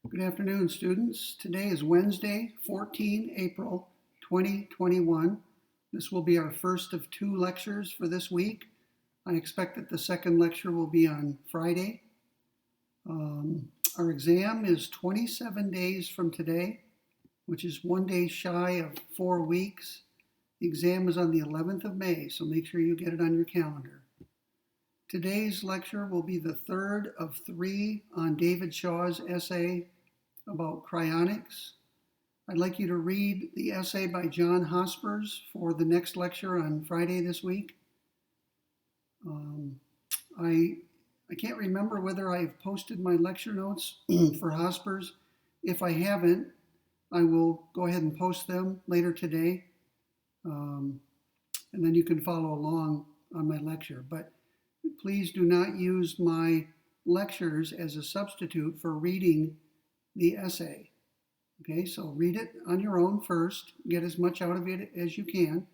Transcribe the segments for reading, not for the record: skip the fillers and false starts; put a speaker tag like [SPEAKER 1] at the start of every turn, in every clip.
[SPEAKER 1] Good afternoon, students. Today is Wednesday, 14 April 2021. This will be our first of two lectures for this week. I expect that the second lecture will be on Friday. Our exam is 27 days from today, which is 1 day shy of 4 weeks. The exam is on the 11th of May, so make sure you get it on your calendar. Today's lecture will be the third of three on David Shaw's essay about cryonics. I'd like you to read the essay by John Hospers for the next lecture on Friday this week. I can't remember whether I've posted my lecture notes for Hospers. If I haven't, I will go ahead and post them later today. And then you can follow along on my lecture. But please do not use my lectures as a substitute for reading the essay. Okay, so read it on your own first, get as much out of it as you can,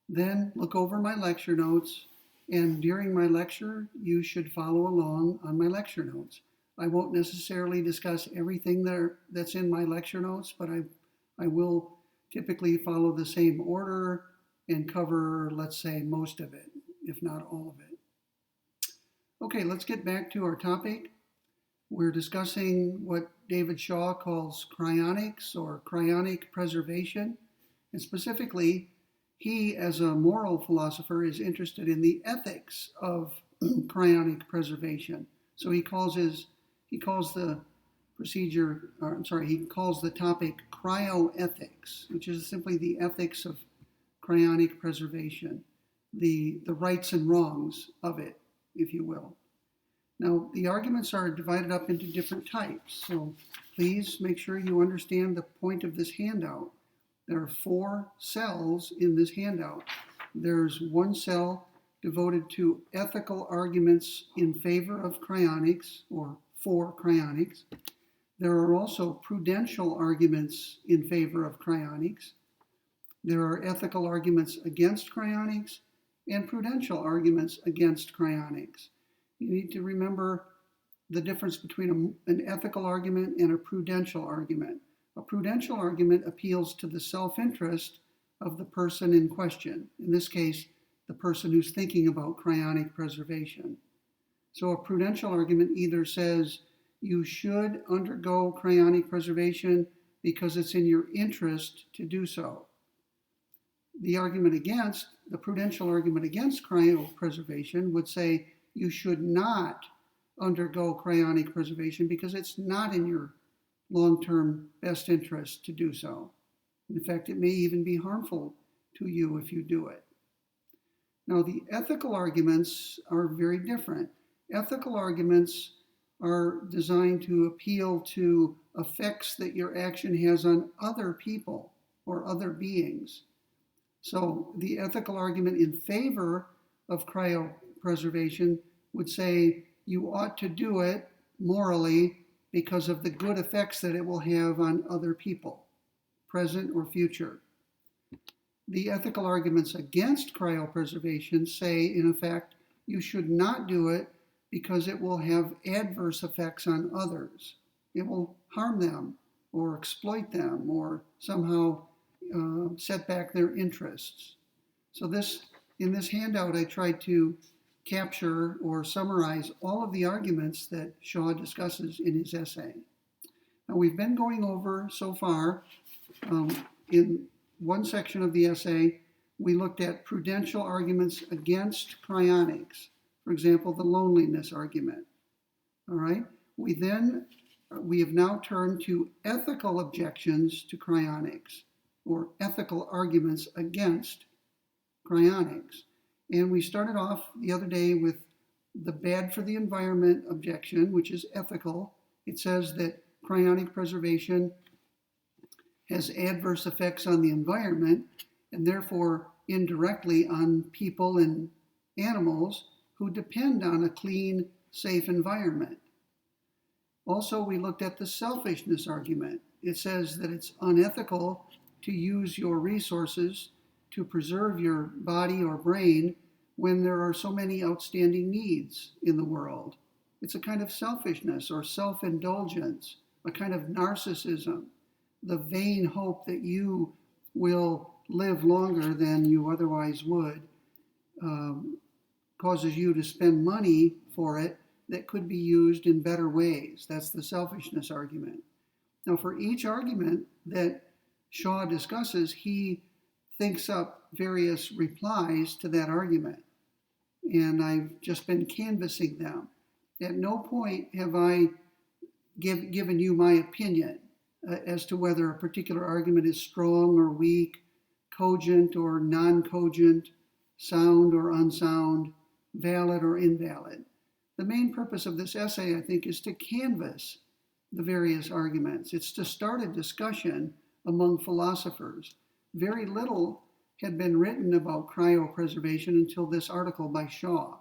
[SPEAKER 1] then look over my lecture notes, and during my lecture, you should follow along on my lecture notes. I won't necessarily discuss everything that's in my lecture notes, but I will typically follow the same order and cover, let's say, most of it, if not all of it. Okay, let's get back to our topic. We're discussing what David Shaw calls cryonics or cryonic preservation. And specifically, he, as a moral philosopher, is interested in the ethics of cryonic preservation. So he calls the topic cryoethics, which is simply the ethics of cryonic preservation, the rights and wrongs of it, if you will. Now, the arguments are divided up into different types, so please make sure you understand the point of this handout. There are 4 cells in this handout. There's one cell devoted to ethical arguments in favor of cryonics, or for cryonics. There are also prudential arguments in favor of cryonics. There are ethical arguments against cryonics and prudential arguments against cryonics. You need to remember the difference between an ethical argument and a prudential argument. A prudential argument appeals to the self-interest of the person in question, in this case, the person who's thinking about cryonic preservation. So a prudential argument either says you should undergo cryonic preservation because it's in your interest to do so. The prudential argument against cryopreservation would say you should not undergo cryonic preservation because it's not in your long-term best interest to do so. In fact, it may even be harmful to you if you do it. Now, the ethical arguments are very different. Ethical arguments are designed to appeal to effects that your action has on other people or other beings. So the ethical argument in favor of cryopreservation would say you ought to do it morally because of the good effects that it will have on other people, present or future. The ethical arguments against cryopreservation say, in effect, you should not do it because it will have adverse effects on others. It will harm them or exploit them or somehow set back their interests. So in this handout, I tried to capture or summarize all of the arguments that Shaw discusses in his essay. Now, we've been going over so far, in one section of the essay, we looked at prudential arguments against cryonics. For example, the loneliness argument. All right. We have now turned to ethical objections to cryonics, or ethical arguments against cryonics. And we started off the other day with the bad for the environment objection, which is ethical. It says that cryonic preservation has adverse effects on the environment and therefore indirectly on people and animals who depend on a clean, safe environment. Also, we looked at the selfishness argument. It says that it's unethical to use your resources to preserve your body or brain when there are so many outstanding needs in the world. It's a kind of selfishness or self-indulgence a kind of narcissism, the vain hope that you will live longer than you otherwise would, causes you to spend money for it that could be used in better ways. That's the selfishness argument. Now, for each argument that Shaw discusses, he thinks up various replies to that argument. And I've just been canvassing them. At no point have I given you my opinion as to whether a particular argument is strong or weak, cogent or non-cogent, sound or unsound, valid or invalid. The main purpose of this essay, I think, is to canvass the various arguments. It's to start a discussion among philosophers. Very little had been written about cryopreservation until this article by Shaw.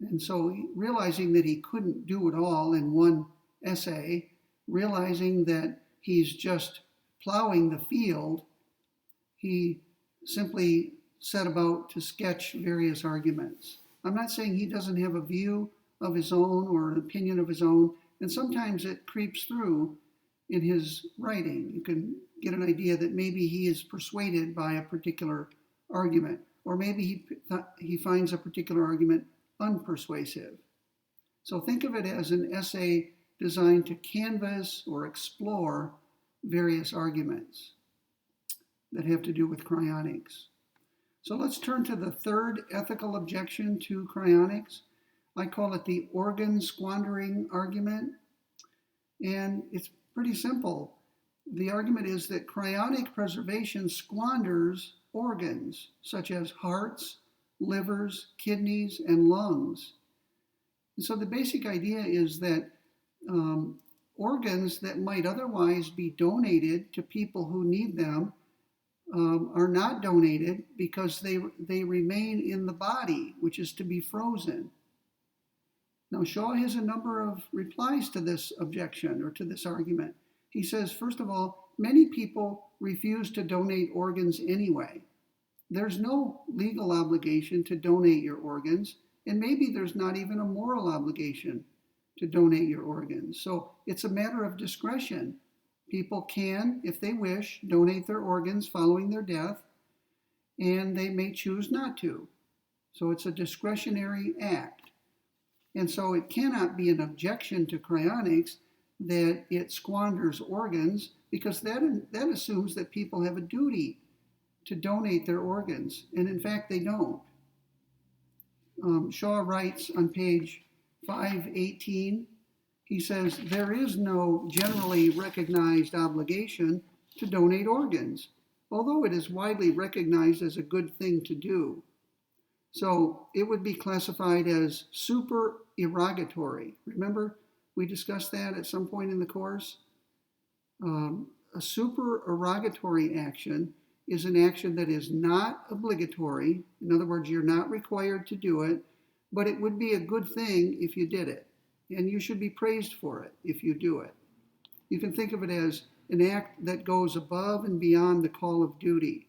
[SPEAKER 1] And so, realizing that he couldn't do it all in one essay, realizing that he's just plowing the field, he simply set about to sketch various arguments. I'm not saying he doesn't have a view of his own or an opinion of his own, and sometimes it creeps through in his writing. You can get an idea that maybe he is persuaded by a particular argument, or maybe he finds a particular argument unpersuasive. So think of it as an essay designed to canvass or explore various arguments that have to do with cryonics. So let's turn to the third ethical objection to cryonics. I call it the organ squandering argument. And it's pretty simple. The argument is that cryonic preservation squanders organs such as hearts, livers, kidneys, and lungs. And so the basic idea is that organs that might otherwise be donated to people who need them are not donated because they remain in the body, which is to be frozen. Now, Shaw has a number of replies to this objection or to this argument. He says, first of all, many people refuse to donate organs anyway. There's no legal obligation to donate your organs, and maybe there's not even a moral obligation to donate your organs. So it's a matter of discretion. People can, if they wish, donate their organs following their death, and they may choose not to. So it's a discretionary act. And so it cannot be an objection to cryonics that it squanders organs, because that assumes that people have a duty to donate their organs. And in fact, they don't. Shaw writes on page 518, he says, there is no generally recognized obligation to donate organs, although it is widely recognized as a good thing to do. So it would be classified as supererogatory. Remember, we discussed that at some point in the course? A supererogatory action is an action that is not obligatory. In other words, you're not required to do it, but it would be a good thing if you did it. And you should be praised for it if you do it. You can think of it as an act that goes above and beyond the call of duty.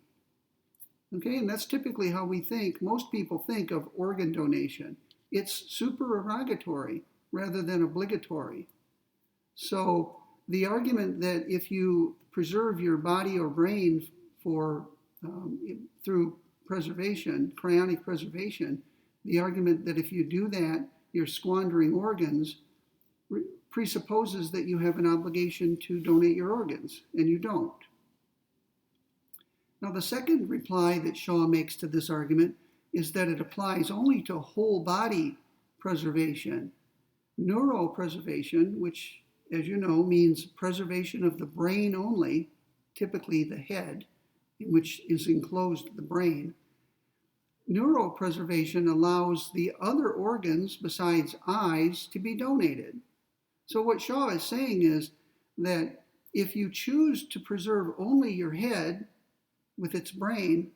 [SPEAKER 1] Okay, and that's typically how we think. Most people think of organ donation. It's supererogatory rather than obligatory. So the argument that if you preserve your body or brain through preservation, cryonic preservation, the argument that if you do that, you're squandering organs, presupposes that you have an obligation to donate your organs, and you don't. Now, the second reply that Shaw makes to this argument is that it applies only to whole body preservation. Neuropreservation, which, as you know, means preservation of the brain only, typically the head, in which is enclosed the brain. Neuropreservation allows the other organs besides eyes to be donated. So what Shaw is saying is that if you choose to preserve only your head with its brain,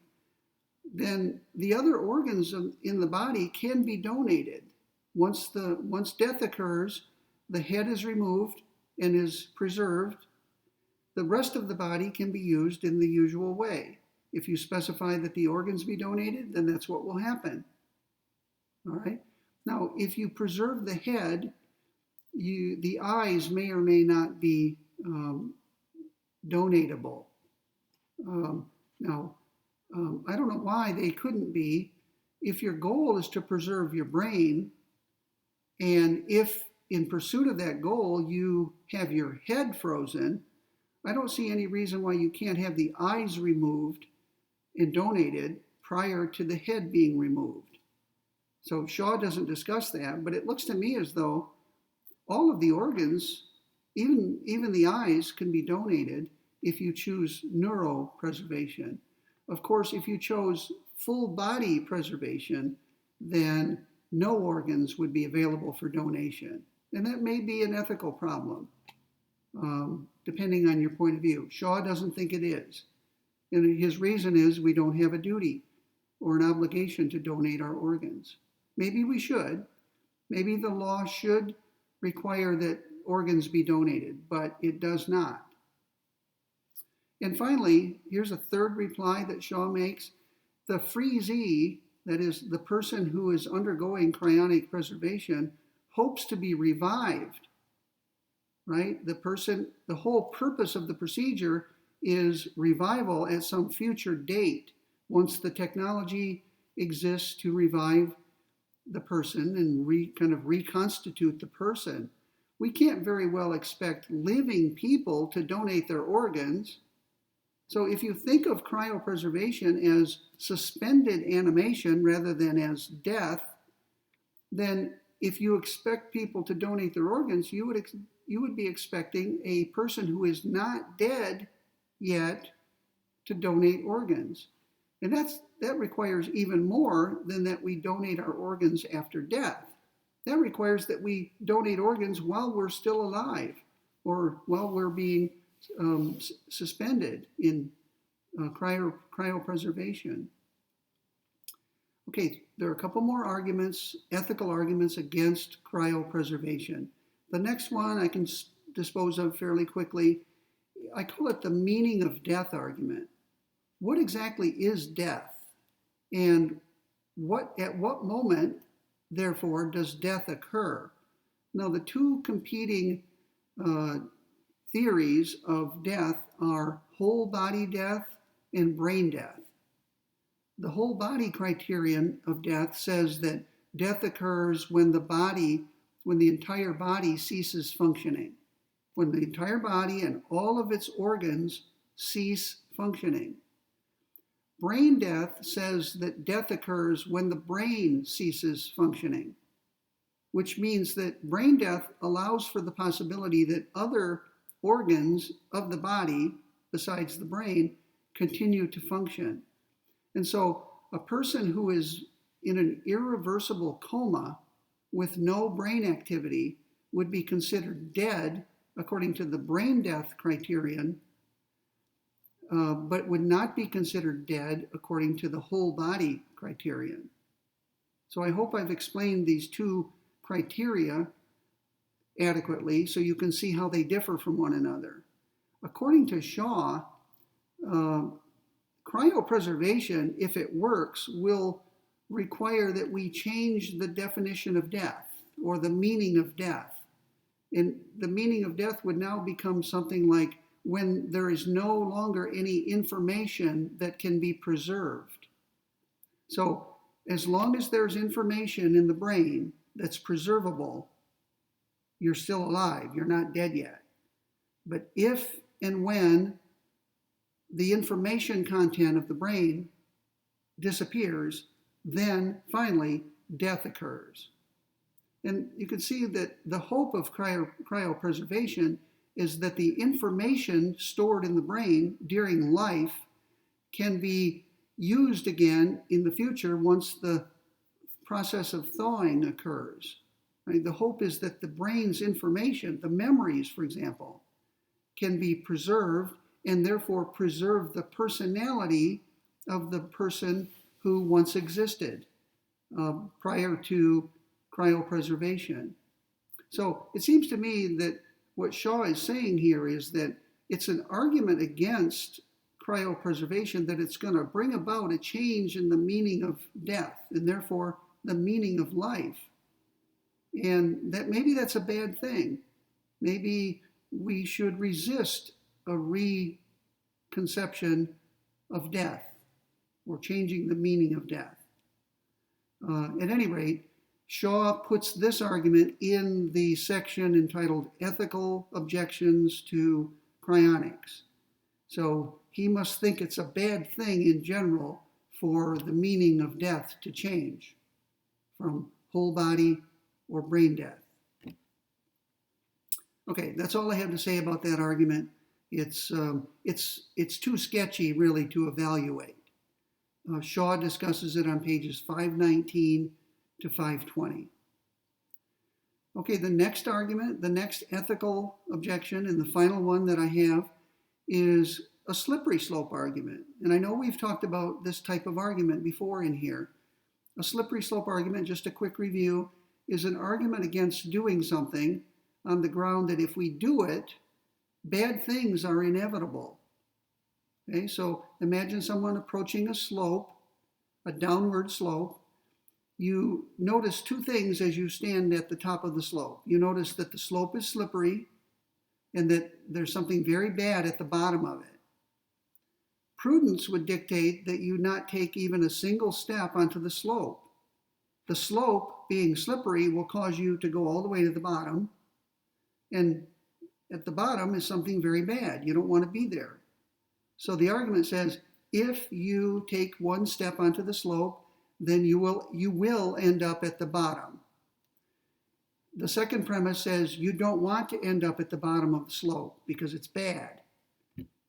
[SPEAKER 1] then the other organs in the body can be donated. Once death occurs, the head is removed and is preserved. The rest of the body can be used in the usual way. If you specify that the organs be donated, then that's what will happen. All right? Now, if you preserve the head, the eyes may or may not be donatable. Now, I don't know why they couldn't be. If your goal is to preserve your brain, and if in pursuit of that goal you have your head frozen, I don't see any reason why you can't have the eyes removed and donated prior to the head being removed. So Shaw doesn't discuss that, but it looks to me as though all of the organs, even the eyes, can be donated if you choose neuropreservation. Of course, if you chose full body preservation, then no organs would be available for donation. And that may be an ethical problem, depending on your point of view. Shaw doesn't think it is. And his reason is we don't have a duty or an obligation to donate our organs. Maybe we should. Maybe the law should require that organs be donated, but it does not. And finally, here's a third reply that Shaw makes. The freezee, that is, the person who is undergoing cryonic preservation, hopes to be revived, right? The whole purpose of the procedure is revival at some future date, once the technology exists to revive the person and kind of reconstitute the person. We can't very well expect living people to donate their organs. So if you think of cryopreservation as suspended animation rather than as death, then if you expect people to donate their organs, you would be expecting a person who is not dead yet to donate organs. And that requires even more than that we donate our organs after death. That requires that we donate organs while we're still alive or while we're being suspended in cryopreservation. Okay, there are a couple more arguments, ethical arguments against cryopreservation. The next one I can dispose of fairly quickly. I call it the meaning of death argument. What exactly is death? And at what moment, therefore, does death occur? Now, the two competing theories of death are whole body death and brain death. The whole body criterion of death says that death occurs when the entire body ceases functioning, when the entire body and all of its organs cease functioning. Brain death says that death occurs when the brain ceases functioning, which means that brain death allows for the possibility that other organs of the body, besides the brain, continue to function. And so a person who is in an irreversible coma with no brain activity would be considered dead according to the brain death criterion, but would not be considered dead according to the whole body criterion. So I hope I've explained these two criteria adequately so you can see how they differ from one another. According to Shaw, cryopreservation, if it works, will require that we change the definition of death or the meaning of death. And the meaning of death would now become something like when there is no longer any information that can be preserved. So as long as there's information in the brain that's preservable, you're still alive, you're not dead yet. But if and when the information content of the brain disappears, then finally death occurs. And you can see that the hope of cryopreservation is that the information stored in the brain during life can be used again in the future once the process of thawing occurs. Right? The hope is that the brain's information, the memories, for example, can be preserved and therefore preserve the personality of the person who once existed prior to cryopreservation. So it seems to me that what Shaw is saying here is that it's an argument against cryopreservation, that it's going to bring about a change in the meaning of death and therefore the meaning of life. and that maybe that's a bad thing. Maybe we should resist a reconception of death or changing the meaning of death. At any rate, Shaw puts this argument in the section entitled Ethical Objections to Cryonics. So he must think it's a bad thing in general for the meaning of death to change from whole body or brain death. Okay, that's all I have to say about that argument. It's too sketchy, really, to evaluate. Shaw discusses it on pages 519 to 520. Okay, the next argument, the next ethical objection, and the final one that I have is a slippery slope argument. And I know we've talked about this type of argument before in here. A slippery slope argument, just a quick review, is an argument against doing something on the ground that if we do it, bad things are inevitable. Okay, so imagine someone approaching a slope, a downward slope. You notice two things as you stand at the top of the slope. You notice that the slope is slippery and that there's something very bad at the bottom of it. Prudence would dictate that you not take even a single step onto the slope. The slope, being slippery, will cause you to go all the way to the bottom, and at the bottom is something very bad. You don't want to be there. So the argument says, if you take one step onto the slope, then you will end up at the bottom. The second premise says you don't want to end up at the bottom of the slope because it's bad.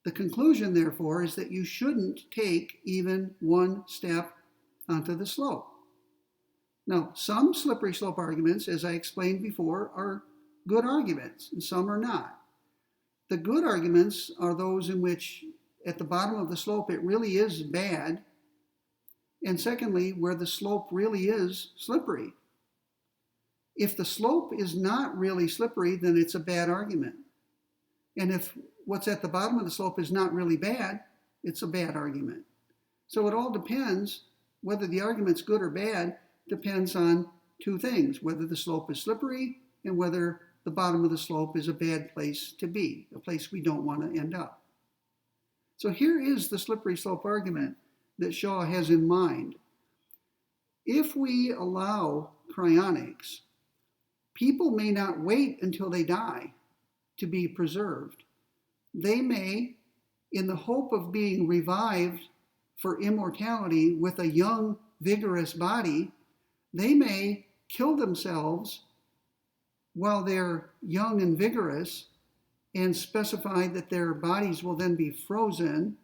[SPEAKER 1] The conclusion, therefore, is that you shouldn't take even one step onto the slope. Now, some slippery slope arguments, as I explained before, are good arguments, and some are not. The good arguments are those in which at the bottom of the slope it really is bad, and secondly, where the slope really is slippery. If the slope is not really slippery, then it's a bad argument. And if what's at the bottom of the slope is not really bad, it's a bad argument. So it all depends, whether the argument's good or bad, depends on two things, whether the slope is slippery and whether the bottom of the slope is a bad place to be, a place we don't want to end up. So here is the slippery slope argument that Shaw has in mind. If we allow cryonics, people may not wait until they die to be preserved. They may, in the hope of being revived for immortality with a young, vigorous body, they may kill themselves while they're young and vigorous and specify that their bodies will then be frozen.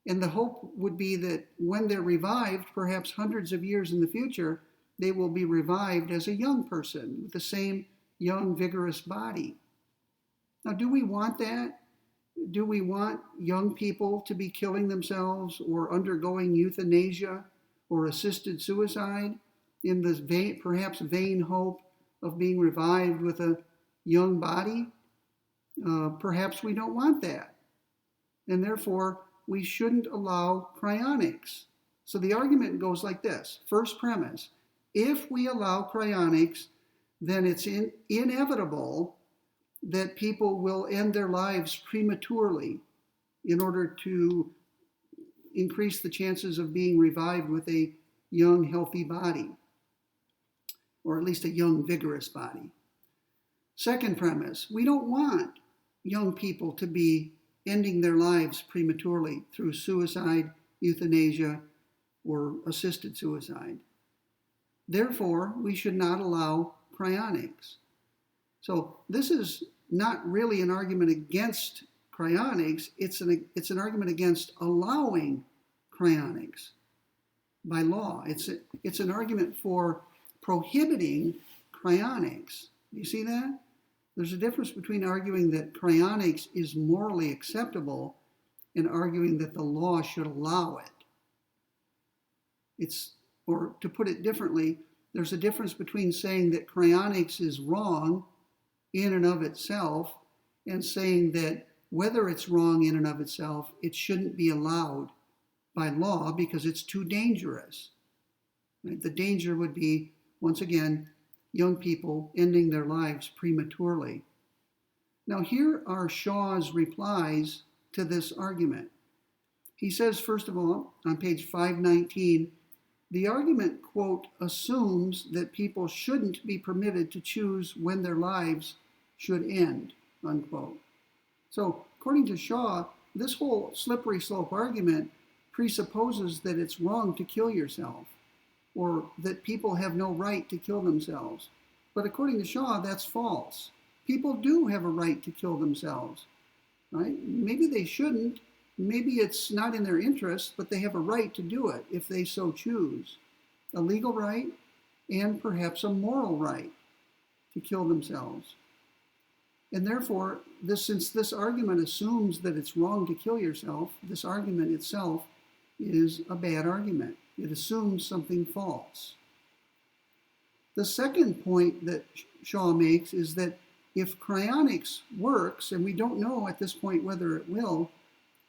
[SPEAKER 1] And the hope would be that when they're revived, perhaps hundreds of years in the future, they will be revived as a young person with the same young, vigorous body. Now, do we want that? Do we want young people to be killing themselves or undergoing euthanasia or assisted suicide in this perhaps vain hope of being revived with a young body? Perhaps we don't want that. And therefore, we shouldn't allow cryonics. So the argument goes like this. First premise, if we allow cryonics, then it's inevitable that people will end their lives prematurely in order to increase the chances of being revived with a young, healthy body, or at least a young, vigorous body. Second premise, we don't want young people to be ending their lives prematurely through suicide, euthanasia, or assisted suicide. Therefore, we should not allow cryonics. So this is not really an argument against cryonics, it's an argument against allowing cryonics by law. It's an argument for prohibiting cryonics. Do you see that? There's a difference between arguing that cryonics is morally acceptable and arguing that the law should allow it. Or to put it differently, there's a difference between saying that cryonics is wrong in and of itself and saying that whether it's wrong in and of itself, it shouldn't be allowed by law because it's too dangerous. Right? The danger would be, once again, young people ending their lives prematurely. Now, here are Shaw's replies to this argument. He says, first of all, on page 519, the argument, quote, assumes that people shouldn't be permitted to choose when their lives should end, unquote. So, according to Shaw, this whole slippery slope argument presupposes that it's wrong to kill yourself, or that people have no right to kill themselves. But according to Shaw, that's false. People do have a right to kill themselves, right? Maybe they shouldn't. Maybe it's not in their interest, but they have a right to do it if they so choose. A legal right and perhaps a moral right to kill themselves. And therefore, since this argument assumes that it's wrong to kill yourself, this argument itself is a bad argument. It assumes something false. The second point that Shaw makes is that if cryonics works, and we don't know at this point whether it will,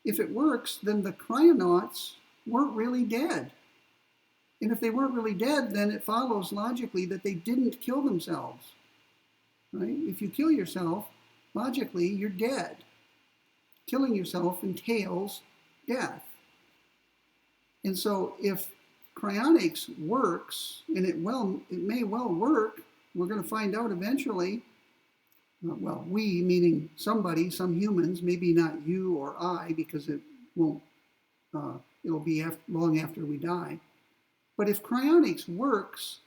[SPEAKER 1] if it works, then the cryonauts weren't really dead. And if they weren't really dead, then it follows logically that they didn't kill themselves. Right? If you kill yourself, logically, you're dead. Killing yourself entails death. And so if cryonics works, and it may well work, we're going to find out eventually. Well, we, meaning somebody, some humans, maybe not you or I, because it won't, it'll be long after we die. But if cryonics works,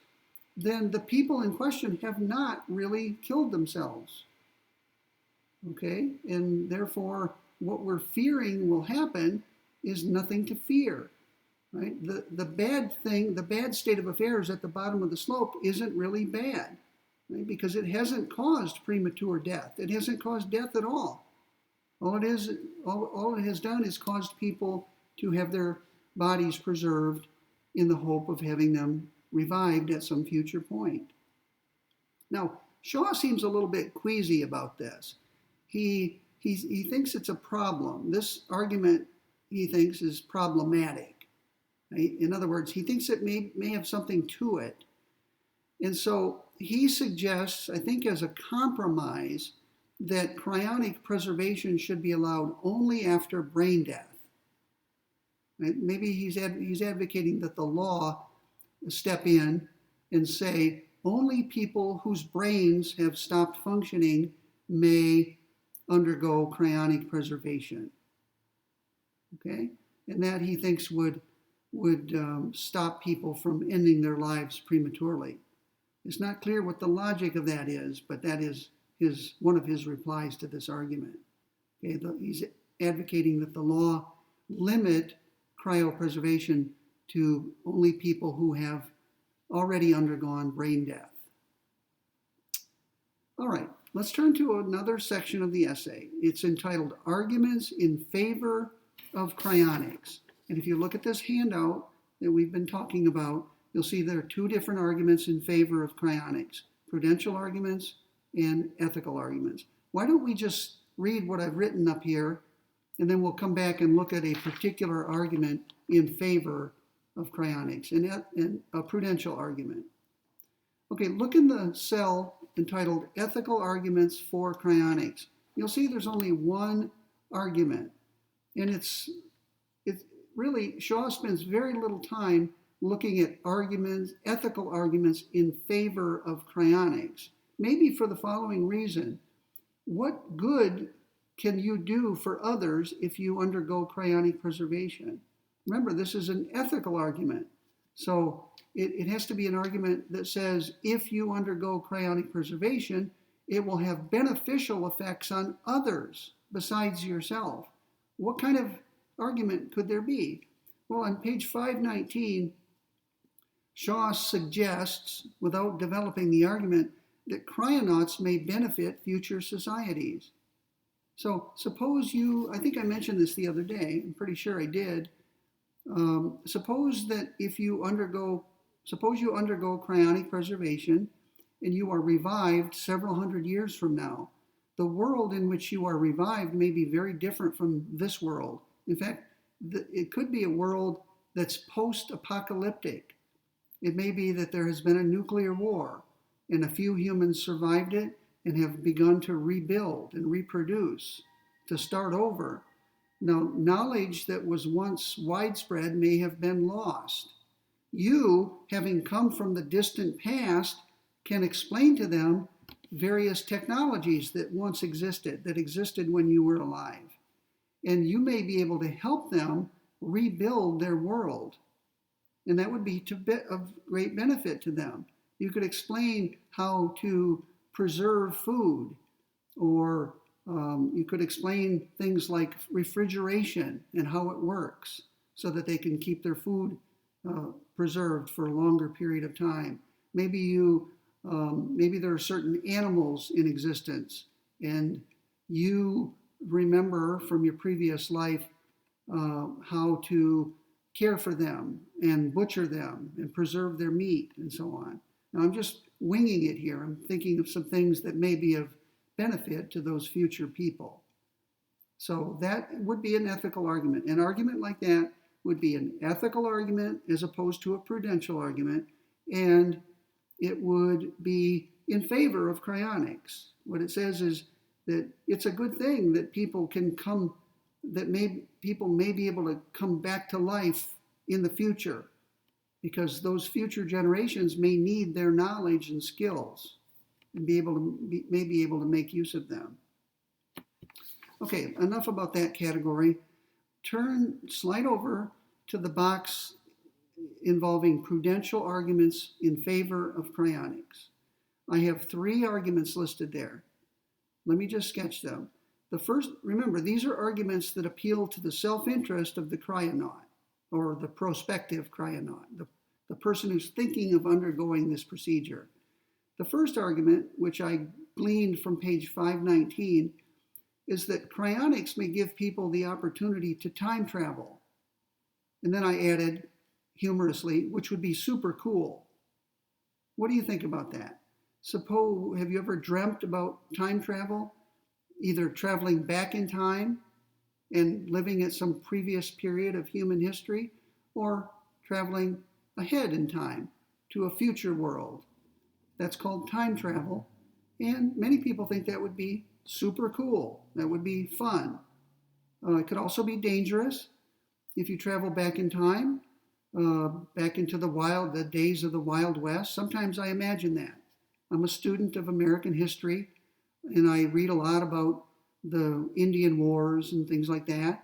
[SPEAKER 1] then the people in question have not really killed themselves. Okay? And therefore, what we're fearing will happen is nothing to fear. Right? The bad thing, the bad state of affairs at the bottom of the slope isn't really bad. Right? Because it hasn't caused premature death. It hasn't caused death at all. All it has done is caused people to have their bodies preserved in the hope of having them revived at some future point. Now, Shaw seems a little bit queasy about this. He thinks it's a problem. This argument, he thinks, is problematic. Right? In other words, he thinks it may have something to it. And so he suggests, I think as a compromise, that cryonic preservation should be allowed only after brain death. Right? Maybe he's advocating that the law step in and say only people whose brains have stopped functioning may undergo cryonic preservation. Okay? And that he thinks would stop people from ending their lives prematurely. It's not clear what the logic of that is, but that is one of his replies to this argument. Okay, he's advocating that the law limit cryopreservation to only people who have already undergone brain death. All right, let's turn to another section of the essay. It's entitled Arguments in Favor of Cryonics. And if you look at this handout that we've been talking about, you'll see there are two different arguments in favor of cryonics, prudential arguments and ethical arguments. Why don't we just read what I've written up here, and then we'll come back and look at a particular argument in favor of cryonics and a prudential argument. Okay, look in the cell entitled Ethical Arguments for Cryonics. You'll see there's only one argument, and it's really, Shaw spends very little time looking at arguments, ethical arguments in favor of cryonics. Maybe for the following reason: what good can you do for others if you undergo cryonic preservation? Remember, this is an ethical argument. So it has to be an argument that says if you undergo cryonic preservation, it will have beneficial effects on others besides yourself. What kind of argument could there be? Well, on page 519, Shaw suggests, without developing the argument, that cryonauts may benefit future societies. So suppose I think I mentioned this the other day, I'm pretty sure I did. Suppose you undergo cryonic preservation and you are revived several hundred years from now. The world in which you are revived may be very different from this world. In fact, it could be a world that's post-apocalyptic. It may be that there has been a nuclear war and a few humans survived it and have begun to rebuild and reproduce, to start over. Now, knowledge that was once widespread may have been lost. You, having come from the distant past, can explain to them various technologies that once existed, that existed when you were alive. And you may be able to help them rebuild their world. And that would be of great benefit to them. You could explain how to preserve food, or you could explain things like refrigeration and how it works so that they can keep their food preserved for a longer period of time. Maybe there are certain animals in existence, and you remember from your previous life how to care for them and butcher them and preserve their meat and so on. Now, I'm just winging it here. I'm thinking of some things that may be of benefit to those future people. So that would be an ethical argument. An argument like that would be an ethical argument as opposed to a prudential argument, and it would be in favor of cryonics. What it says is that it's a good thing that people may be able to come back to life in the future, because those future generations may need their knowledge and skills and may be able to make use of them. Okay, enough about that category. Slide over to the box involving prudential arguments in favor of cryonics. I have 3 arguments listed there. Let me just sketch them. The first, remember, these are arguments that appeal to the self-interest of the cryonaut, or the prospective cryonaut, the person who's thinking of undergoing this procedure. The first argument, which I gleaned from page 519, is that cryonics may give people the opportunity to time travel. And then I added, humorously, which would be super cool. What do you think about that? Have you ever dreamt about time travel? Either traveling back in time and living at some previous period of human history, or traveling ahead in time to a future world. That's called time travel, and many people think that would be super cool. That would be fun. It could also be dangerous if you travel back in time, back into the days of the Wild West. Sometimes I imagine that. I'm a student of American history, and I read a lot about the Indian Wars and things like that.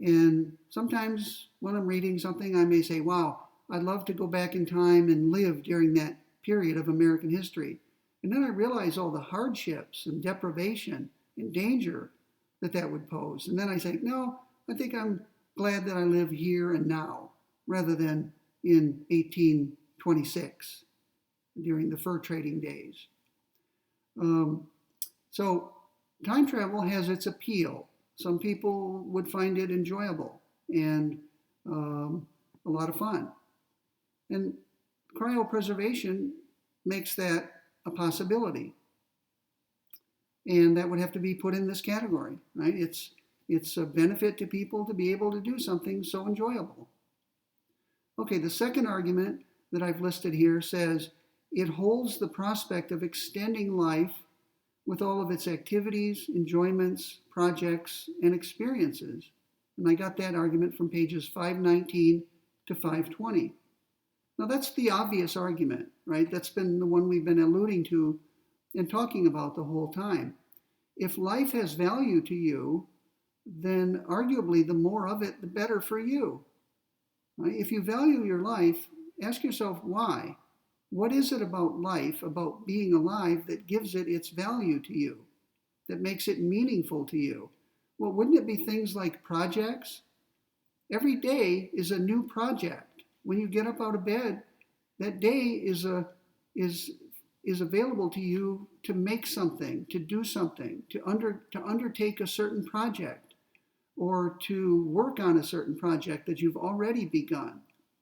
[SPEAKER 1] And sometimes when I'm reading something, I may say, wow, I'd love to go back in time and live during that period of American history. And then I realize all the hardships and deprivation and danger that would pose. And then I say, no, I think I'm glad that I live here and now, rather than in 1826 during the fur trading days. So time travel has its appeal. Some people would find it enjoyable and a lot of fun. And cryopreservation makes that a possibility. And that would have to be put in this category, right? It's a benefit to people to be able to do something so enjoyable. Okay, the second argument that I've listed here says it holds the prospect of extending life with all of its activities, enjoyments, projects, and experiences. And I got that argument from pages 519 to 520. Now that's the obvious argument, right? That's been the one we've been alluding to and talking about the whole time. If life has value to you, then arguably the more of it, the better for you. Right? If you value your life, ask yourself why. What is it about life, about being alive, that gives it its value to you, that makes it meaningful to you? Well, wouldn't it be things like projects? Every day is a new project. When you get up out of bed, that day is available to you to make something, to do something, to undertake a certain project, or to work on a certain project that you've already begun,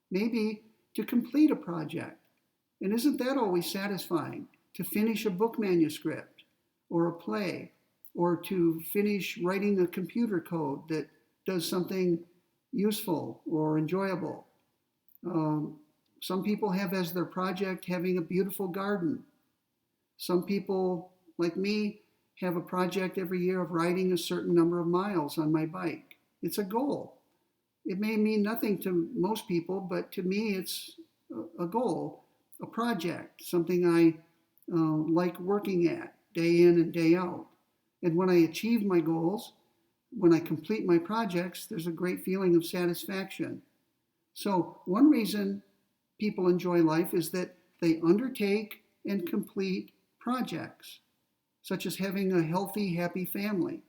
[SPEAKER 1] maybe to complete a project. And isn't that always satisfying, to finish a book manuscript or a play, or to finish writing a computer code that does something useful or enjoyable? Some people have as their project having a beautiful garden. Some people, like me, have a project every year of riding a certain number of miles on my bike. It's a goal. It may mean nothing to most people, but to me, it's a goal, a project, something I like working at day in and day out. And when I achieve my goals, when I complete my projects, there's a great feeling of satisfaction. So, one reason people enjoy life is that they undertake and complete projects, such as having a healthy, happy family,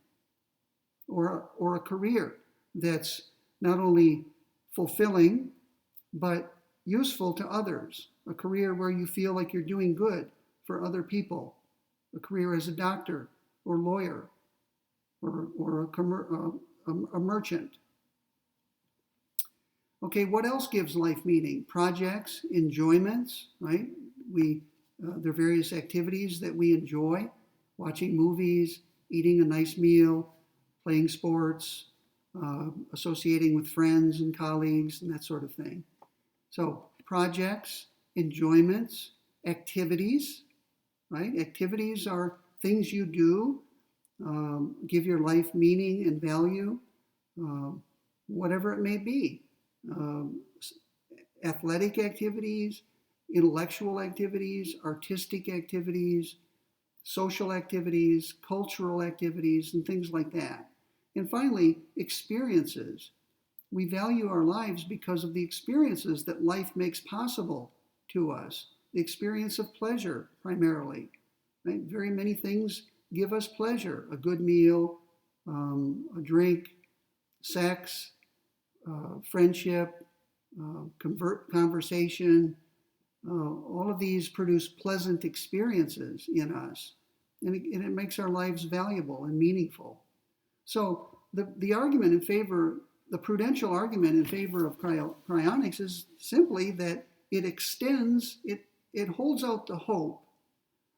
[SPEAKER 1] or a career that's not only fulfilling, but useful to others, a career where you feel like you're doing good for other people, a career as a doctor or lawyer or a merchant. Okay, what else gives life meaning? Projects, enjoyments, right? There are various activities that we enjoy, watching movies, eating a nice meal, playing sports, associating with friends and colleagues, and that sort of thing. So projects, enjoyments, activities, right? Activities are things you do, give your life meaning and value, whatever it may be. Athletic activities, intellectual activities, artistic activities, social activities, cultural activities, and things like that. And finally, experiences. We value our lives because of the experiences that life makes possible to us. The experience of pleasure, primarily. Right? Very many things give us pleasure. A good meal, a drink, sex, friendship, conversation. All of these produce pleasant experiences in us. And it makes our lives valuable and meaningful. So the argument in favor, the prudential argument in favor of cryonics is simply that it extends, it holds out the hope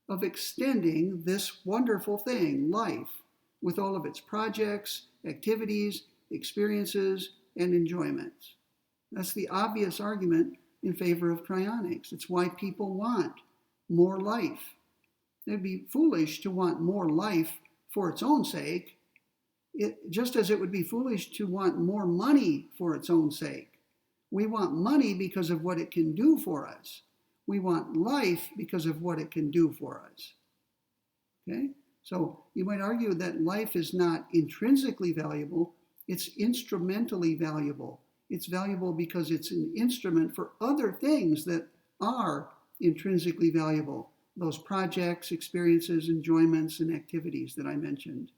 [SPEAKER 1] of extending this wonderful thing, life, with all of its projects, activities, experiences, and enjoyments. That's the obvious argument in favor of cryonics. It's why people want more life. It'd be foolish to want more life for its own sake, just as it would be foolish to want more money for its own sake. We want money because of what it can do for us. We want life because of what it can do for us. Okay? So you might argue that life is not intrinsically valuable, it's instrumentally valuable. It's valuable because it's an instrument for other things that are intrinsically valuable. Those projects, experiences, enjoyments, and activities that I mentioned.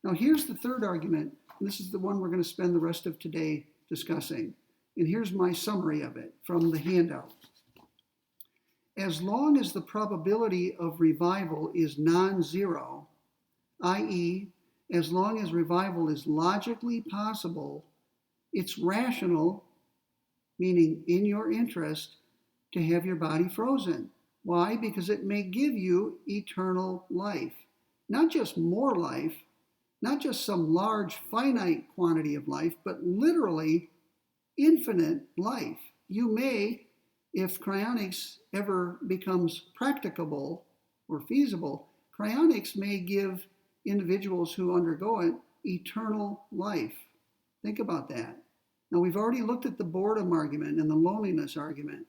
[SPEAKER 1] Now here's the third argument, and this is the one we're going to spend the rest of today discussing. And here's my summary of it from the handout. As long as the probability of revival is non-zero, i.e., as long as revival is logically possible, it's rational, meaning in your interest, to have your body frozen. Why? Because it may give you eternal life. Not just more life, not just some large finite quantity of life, but literally infinite life. You may, if cryonics ever becomes practicable or feasible, cryonics may give individuals who undergo it eternal life. Think about that. Now, we've already looked at the boredom argument and the loneliness argument.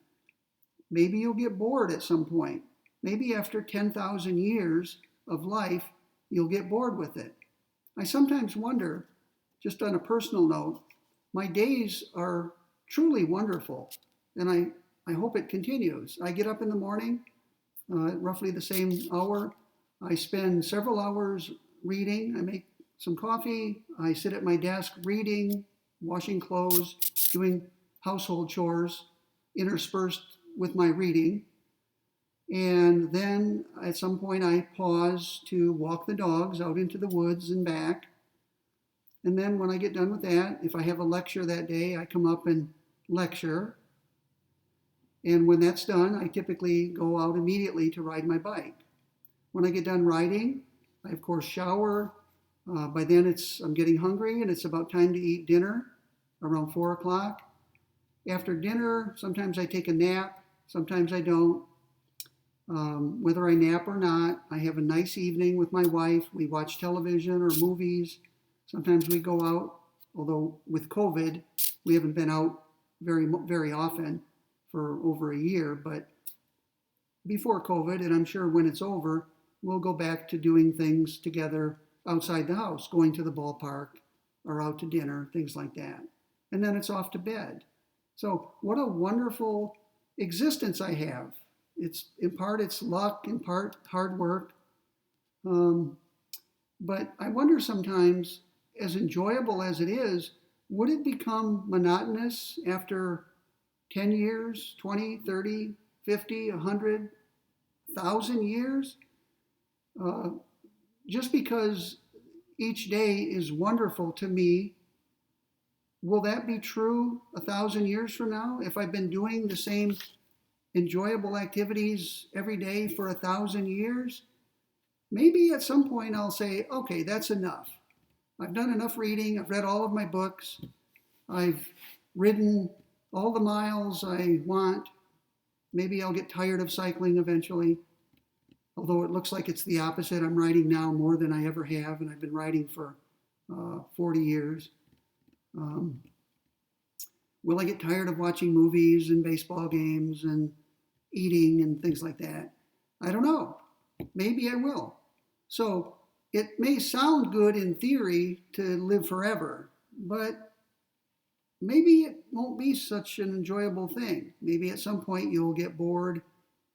[SPEAKER 1] Maybe you'll get bored at some point. Maybe after 10,000 years of life, you'll get bored with it. I sometimes wonder, just on a personal note, my days are truly wonderful, and I hope it continues. I get up in the morning, roughly the same hour. I spend several hours reading. I make some coffee. I sit at my desk reading, washing clothes, doing household chores, interspersed with my reading. And then at some point I pause to walk the dogs out into the woods and back. And then when I get done with that, if I have a lecture that day, I come up and lecture. And when that's done, I typically go out immediately to ride my bike. When I get done riding, I of course shower. By then I'm getting hungry and it's about time to eat dinner around 4 o'clock. After dinner, sometimes I take a nap, sometimes I don't. Whether I nap or not, I have a nice evening with my wife. We watch television or movies. Sometimes we go out, although with COVID, we haven't been out very often for over a year. But before COVID, and I'm sure when it's over, we'll go back to doing things together outside the house, going to the ballpark or out to dinner, things like that. And then it's off to bed. So what a wonderful existence I have. It's in part it's luck, in part hard work. But I wonder sometimes, as enjoyable as it is, would it become monotonous after 10 years, 20, 30, 50, 100, 1,000 years? Just because each day is wonderful to me, will that be true 1,000 years from now? If I've been doing the same enjoyable activities every day for 1,000 years, maybe at some point I'll say, okay, that's enough. I've done enough reading. I've read all of my books. I've ridden all the miles I want. Maybe I'll get tired of cycling eventually. Although it looks like it's the opposite. I'm riding now more than I ever have, and I've been riding for 40 years. Will I get tired of watching movies and baseball games and eating and things like that? I don't know. Maybe I will. So it may sound good in theory to live forever, but maybe it won't be such an enjoyable thing. Maybe at some point you'll get bored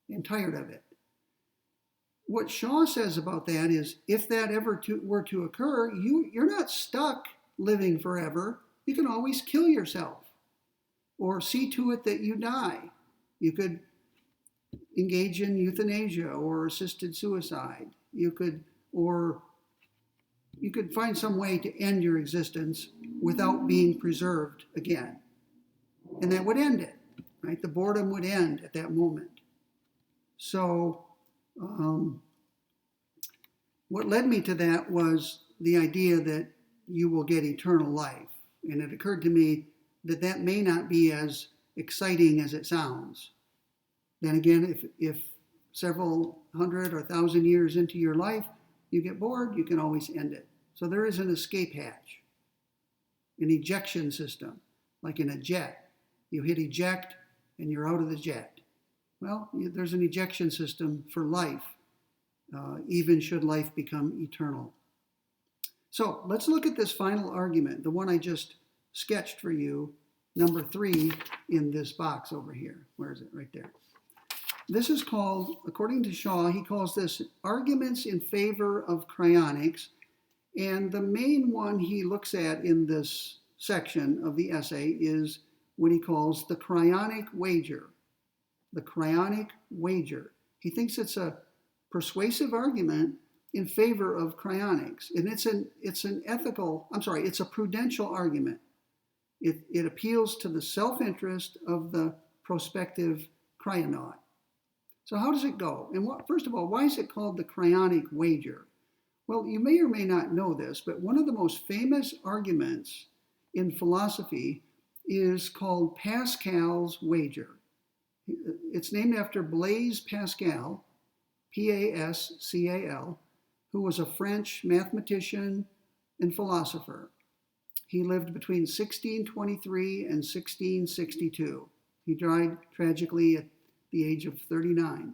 [SPEAKER 1] and tired of it. What Shaw says about that is, if that ever were to occur, you're not stuck living forever. You can always kill yourself or see to it that you die. You could engage in euthanasia or assisted suicide. You could find some way to end your existence without being preserved again. And that would end it, right? The boredom would end at that moment. So what led me to that was the idea that you will get eternal life. And it occurred to me that that may not be as exciting as it sounds. Then again, if several hundred or 1,000 years into your life, you get bored, you can always end it. So there is an escape hatch, an ejection system, like in a jet. You hit eject and you're out of the jet. Well, there's an ejection system for life, even should life become eternal. So let's look at this final argument, the one I just sketched for you, number 3 in this box over here. Where is it? Right there. This is called, according to Shaw, he calls this arguments in favor of cryonics. And the main one he looks at in this section of the essay is what he calls the cryonic wager. The cryonic wager. He thinks it's a persuasive argument in favor of cryonics. And it's a prudential argument. It appeals to the self-interest of the prospective cryonaut. So how does it go? And first of all, why is it called the cryonic wager? Well, you may or may not know this, but one of the most famous arguments in philosophy is called Pascal's wager. It's named after Blaise Pascal, Pascal, who was a French mathematician and philosopher. He lived between 1623 and 1662. He died tragically at the age of 39.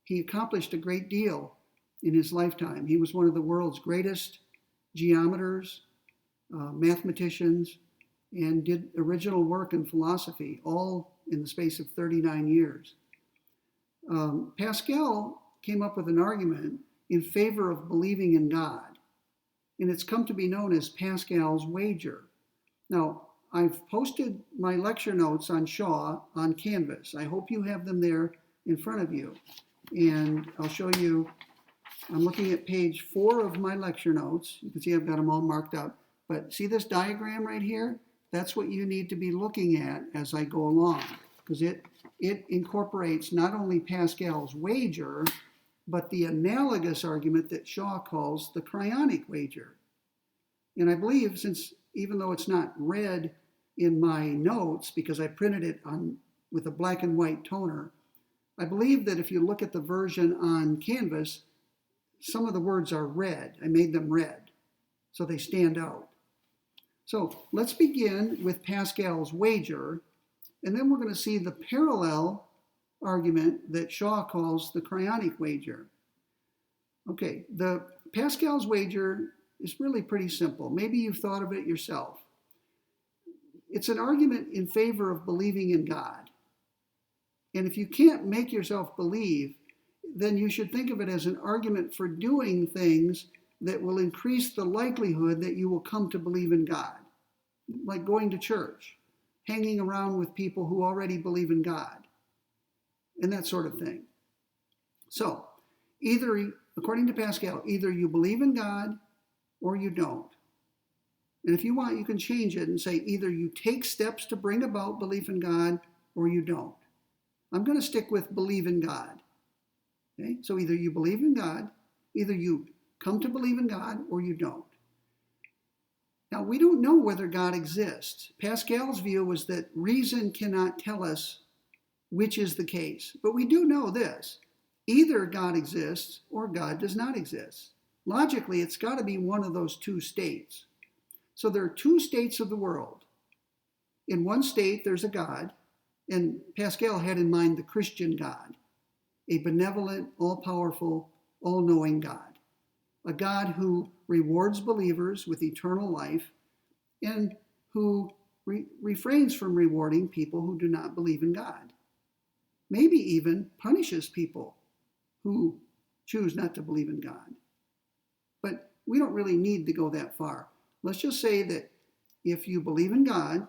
[SPEAKER 1] He accomplished a great deal in his lifetime. He was one of the world's greatest geometers, mathematicians, and did original work in philosophy, all in the space of 39 years. Pascal came up with an argument in favor of believing in God, and it's come to be known as Pascal's wager. Now, I've posted my lecture notes on Shaw on Canvas. I hope you have them there in front of you. And I'll show you, I'm looking at page 4 of my lecture notes. You can see I've got them all marked up. But see this diagram right here? That's what you need to be looking at as I go along, because it incorporates not only Pascal's wager, but the analogous argument that Shaw calls the cryonic wager. And I believe, since even though it's not red in my notes, because I printed it with a black and white toner, I believe that if you look at the version on Canvas, some of the words are red. I made them red, so they stand out. So let's begin with Pascal's wager, and then we're going to see the parallel argument that Shaw calls the cryonic wager. Okay, the Pascal's wager is really pretty simple. Maybe you've thought of it yourself. It's an argument in favor of believing in God. And if you can't make yourself believe, then you should think of it as an argument for doing things that will increase the likelihood that you will come to believe in God, like going to church, hanging around with people who already believe in God, and that sort of thing. So, either, according to Pascal, either you believe in God or you don't. And if you want, you can change it and say either you take steps to bring about belief in God or you don't. I'm going to stick with believe in God. Okay? So either you believe in God, either you come to believe in God, or you don't. Now, we don't know whether God exists. Pascal's view was that reason cannot tell us which is the case. But we do know this. Either God exists or God does not exist. Logically, it's got to be one of those two states. So there are two states of the world. In one state, there's a God, and Pascal had in mind the Christian God, a benevolent, all-powerful, all-knowing God, a God who rewards believers with eternal life and who refrains from rewarding people who do not believe in God, maybe even punishes people who choose not to believe in God. But we don't really need to go that far. Let's just say that if you believe in God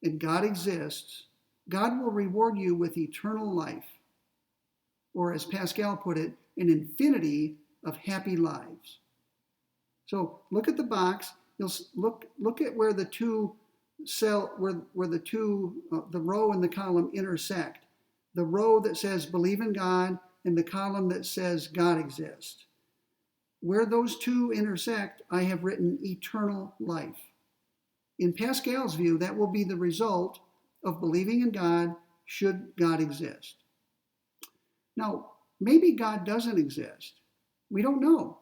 [SPEAKER 1] and God exists, God will reward you with eternal life, or as Pascal put it, an infinity of happy lives. So look at the box. You'll look at where the two the row and the column intersect. The row that says believe in God and the column that says God exists. Where those two intersect, I have written eternal life. In Pascal's view, that will be the result of believing in God should God exist. Now, maybe God doesn't exist. We don't know.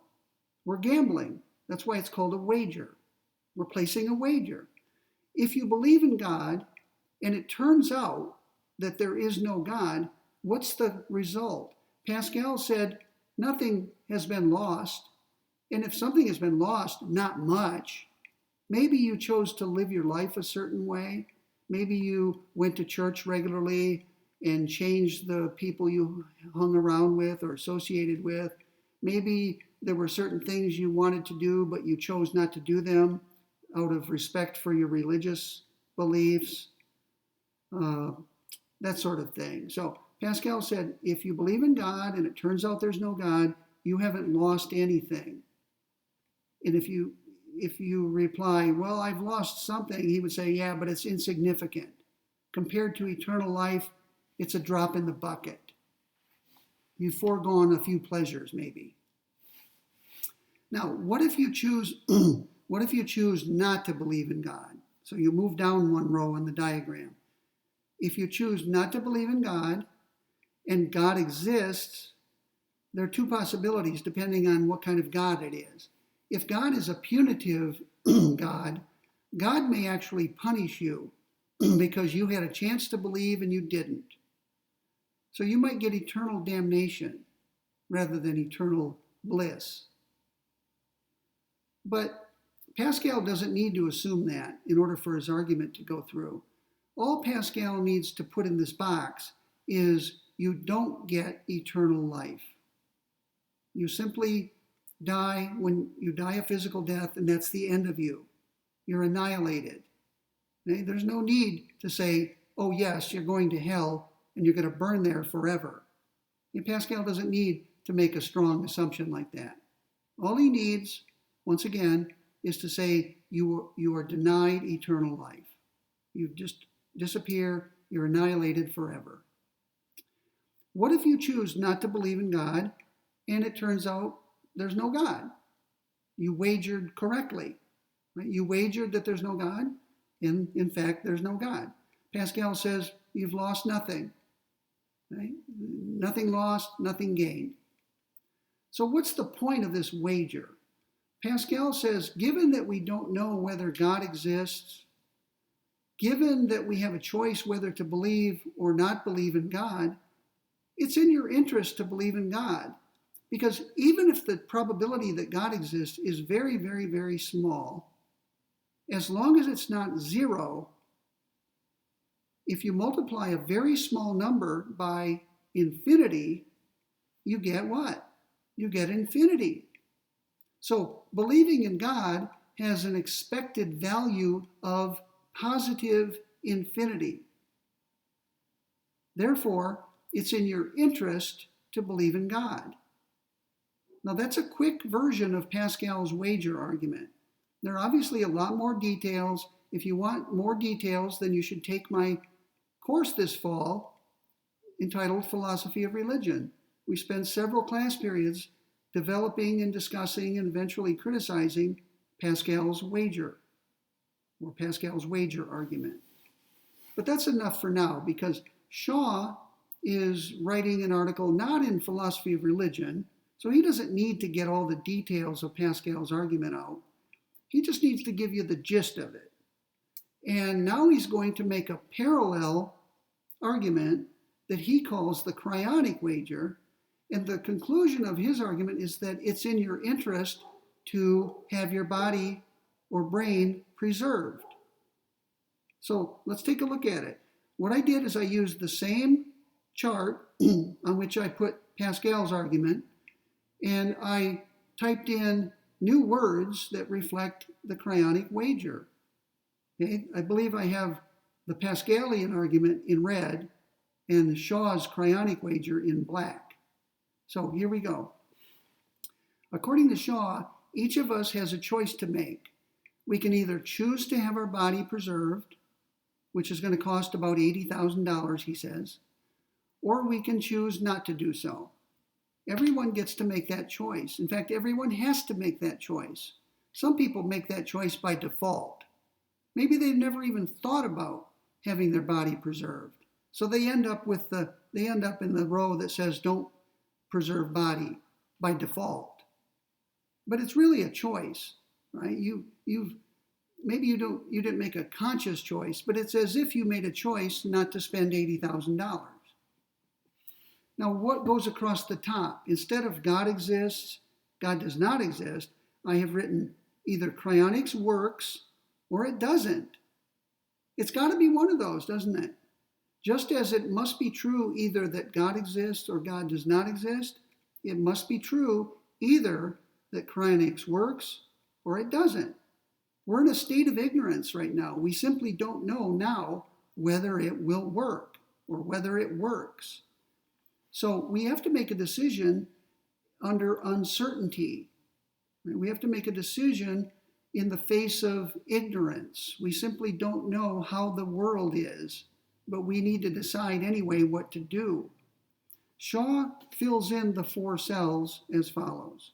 [SPEAKER 1] We're gambling. That's why it's called a wager. We're placing a wager. If you believe in God and it turns out that there is no God, what's the result? Pascal said nothing has been lost. And if something has been lost, not much. Maybe you chose to live your life a certain way. Maybe you went to church regularly and changed the people you hung around with or associated with. Maybe there were certain things you wanted to do, but you chose not to do them out of respect for your religious beliefs, that sort of thing. So Pascal said, if you believe in God and it turns out there's no God, you haven't lost anything. And if you reply, well, I've lost something, he would say, yeah, but it's insignificant. Compared to eternal life, it's a drop in the bucket. You've foregone a few pleasures, maybe. Now, what if you choose not to believe in God? So you move down one row in the diagram. If you choose not to believe in God and God exists, there are two possibilities depending on what kind of God it is. If God is a punitive God, God may actually punish you because you had a chance to believe and you didn't. So you might get eternal damnation rather than eternal bliss. But Pascal doesn't need to assume that in order for his argument to go through. All Pascal needs to put in this box is you don't get eternal life. You simply die when you die a physical death, and that's the end of you. You're annihilated. Okay? There's no need to say, oh yes, you're going to hell and you're going to burn there forever. And Pascal doesn't need to make a strong assumption like that. All he needs, once again, is to say you are denied eternal life. You just disappear, you're annihilated forever. What if you choose not to believe in God and it turns out there's no God? You wagered correctly. Right? You wagered that there's no God, and in fact, there's no God. Pascal says you've lost nothing. Right? Nothing lost, nothing gained. So what's the point of this wager? Pascal says, given that we don't know whether God exists, given that we have a choice whether to believe or not believe in God, it's in your interest to believe in God. Because even if the probability that God exists is very, very, very small, as long as it's not zero, if you multiply a very small number by infinity, you get what? You get infinity. So believing in God has an expected value of positive infinity. Therefore, it's in your interest to believe in God. Now, that's a quick version of Pascal's wager argument. There are obviously a lot more details. If you want more details, then you should take my course this fall entitled Philosophy of Religion. We spend several class periods developing and discussing and eventually criticizing Pascal's wager, or Pascal's wager argument. But that's enough for now, because Shaw is writing an article not in Philosophy of Religion, so he doesn't need to get all the details of Pascal's argument out. He just needs to give you the gist of it. And now he's going to make a parallel argument that he calls the cryonic wager. And the conclusion of his argument is that it's in your interest to have your body or brain preserved. So let's take a look at it. What I did is I used the same chart on which I put Pascal's argument, and I typed in new words that reflect the cryonic wager. Okay? I believe I have the Pascalian argument in red and Shaw's cryonic wager in black. So here we go. According to Shaw, each of us has a choice to make. We can either choose to have our body preserved, which is going to cost about $80,000, he says, or we can choose not to do so. Everyone gets to make that choice. In fact, everyone has to make that choice. Some people make that choice by default. Maybe they've never even thought about having their body preserved. So they end up in the row that says don't preserve body by default. But it's really a choice, right? Maybe you didn't make a conscious choice, but it's as if you made a choice not to spend $80,000. Now, what goes across the top? Instead of God exists, God does not exist, I have written either cryonics works or it doesn't. It's got to be one of those, doesn't it? Just as it must be true either that God exists or God does not exist, it must be true either that cryonics works or it doesn't. We're in a state of ignorance right now. We simply don't know now whether it will work or whether it works. So we have to make a decision under uncertainty. We have to make a decision in the face of ignorance. We simply don't know how the world is, but we need to decide anyway what to do. Shaw fills in the four cells as follows.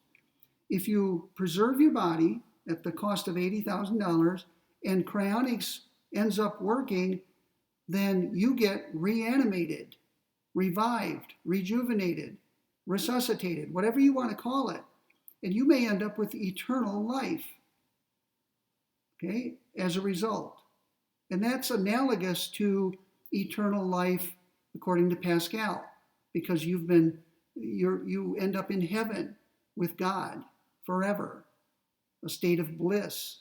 [SPEAKER 1] If you preserve your body at the cost of $80,000 and cryonics ends up working, then you get reanimated, revived, rejuvenated, resuscitated, whatever you want to call it. And you may end up with eternal life, okay, as a result. And that's analogous to eternal life according to Pascal, because you end up in heaven with God forever, a state of bliss.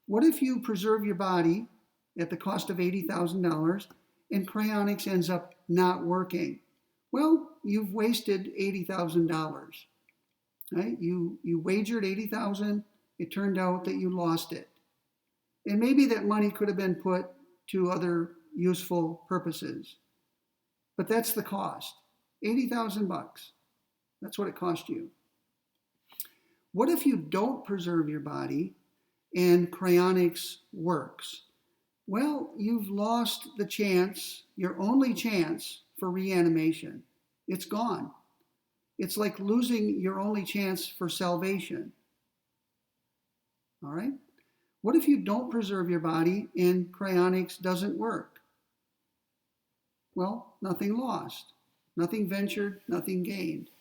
[SPEAKER 1] What if you preserve your body at the cost of $80,000 and cryonics ends up not working? Well, you've wasted $80,000. Right? You wagered $80,000. It turned out that you lost it. And maybe that money could have been put to other useful purposes. But that's the cost. $80,000. That's what it cost you. What if you don't preserve your body and cryonics works? Well, you've lost the chance, your only chance for reanimation. It's gone. It's like losing your only chance for salvation. All right? What if you don't preserve your body and cryonics doesn't work? well, nothing lost, nothing ventured, nothing gained.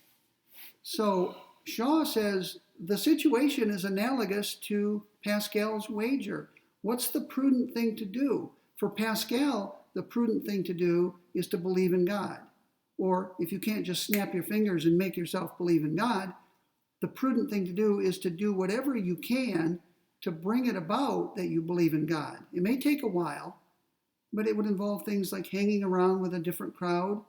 [SPEAKER 1] So Shaw says the situation is analogous to Pascal's wager. What's the prudent thing to do? For Pascal, the prudent thing to do is to believe in God. Or if you can't just snap your fingers and make yourself believe in God, the prudent thing to do is to do whatever you can to bring it about that you believe in God. It may take a while, but it would involve things like hanging around with a different crowd,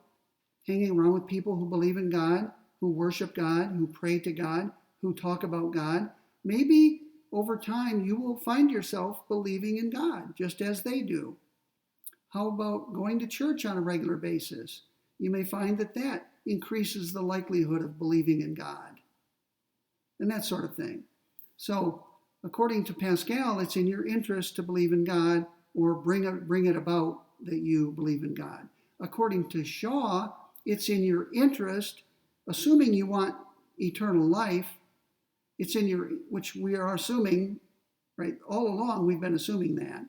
[SPEAKER 1] hanging around with people who believe in God, who worship God, who pray to God, who talk about God. Maybe over time you will find yourself believing in God, just as they do. How about going to church on a regular basis? You may find that that increases the likelihood of believing in God, and that sort of thing. So, according to Pascal, it's in your interest to believe in God or bring it about that you believe in God. According to Shaw, it's in your interest, assuming you want eternal life, it's in your, which we are assuming, right? All along we've been assuming that.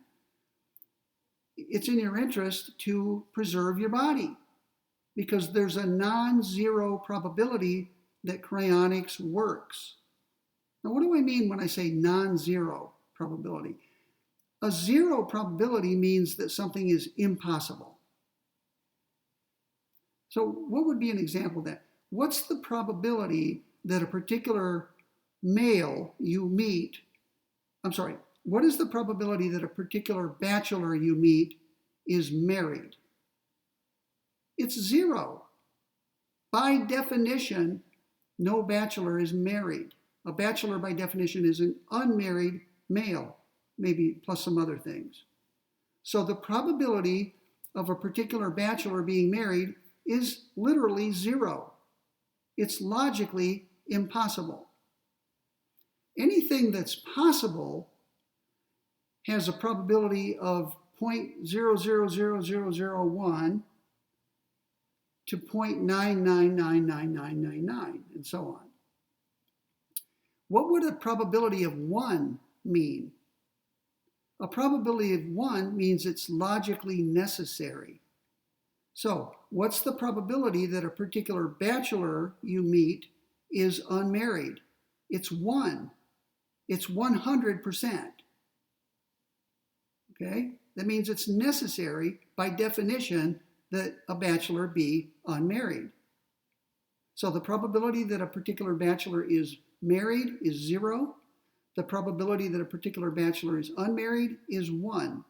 [SPEAKER 1] It's in your interest to preserve your body because there's a non-zero probability that cryonics works. Now, what do I mean when I say non-zero probability? A zero probability means that something is impossible. So what would be an example of that? What's the probability that a particular male you meet, what is the probability that a particular bachelor you meet is married? It's zero. By definition, no bachelor is married. A bachelor, by definition, is an unmarried male, maybe plus some other things. So the probability of a particular bachelor being married is literally zero. It's logically impossible. Anything that's possible has a probability of 0.000001 to 0.9999999 and so on. What would a probability of 1 mean? A probability of 1 means it's logically necessary. So, what's the probability that a particular bachelor you meet is unmarried? It's 1. It's 100%. Okay? That means it's necessary by definition that a bachelor be unmarried. So the probability that a particular bachelor is married is 0. The probability that a particular bachelor is unmarried is 1.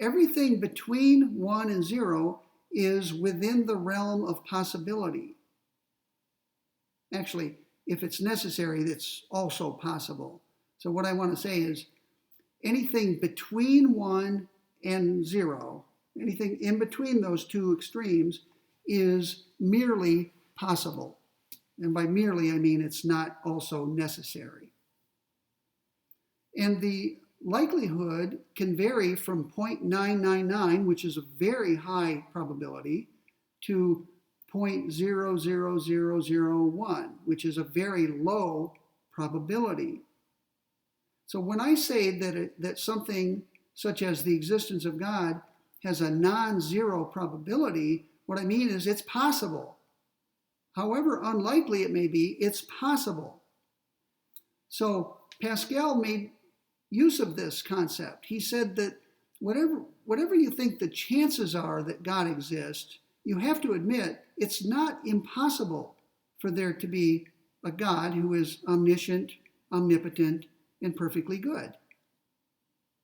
[SPEAKER 1] Everything between 1 and 0 is within the realm of possibility. Actually, if it's necessary, that's also possible. So what I want to say is anything between 1 and 0, anything in between those two extremes is merely possible. And by merely, I mean it's not also necessary. And the likelihood can vary from 0.999, which is a very high probability, to 0.00001, which is a very low probability. So when I say that something such as the existence of God has a non-zero probability, what I mean is it's possible. However unlikely it may be, it's possible. So Pascal made use of this concept. He said that whatever you think the chances are that God exists, you have to admit it's not impossible for there to be a God who is omniscient, omnipotent, and perfectly good.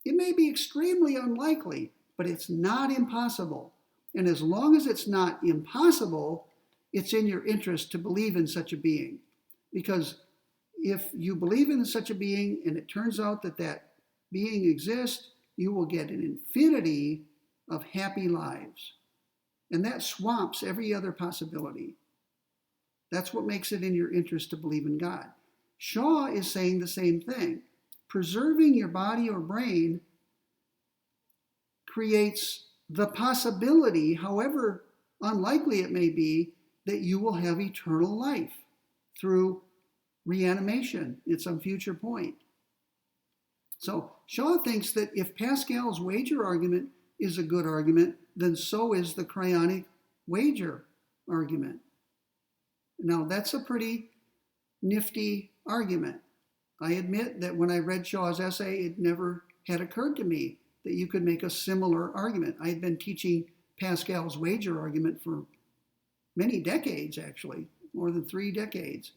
[SPEAKER 1] It may be extremely unlikely, but it's not impossible. And as long as it's not impossible, it's in your interest to believe in such a being. Because if you believe in such a being and it turns out that that being exists, you will get an infinity of happy lives. And that swamps every other possibility. That's what makes it in your interest to believe in God. Shaw is saying the same thing. Preserving your body or brain creates the possibility, however unlikely it may be, that you will have eternal life through reanimation at some future point. So Shaw thinks that if Pascal's wager argument is a good argument, then so is the cryonic wager argument. Now, that's a pretty nifty argument. I admit that when I read Shaw's essay, it never had occurred to me that you could make a similar argument. I had been teaching Pascal's wager argument for many decades, actually, more than 3 decades.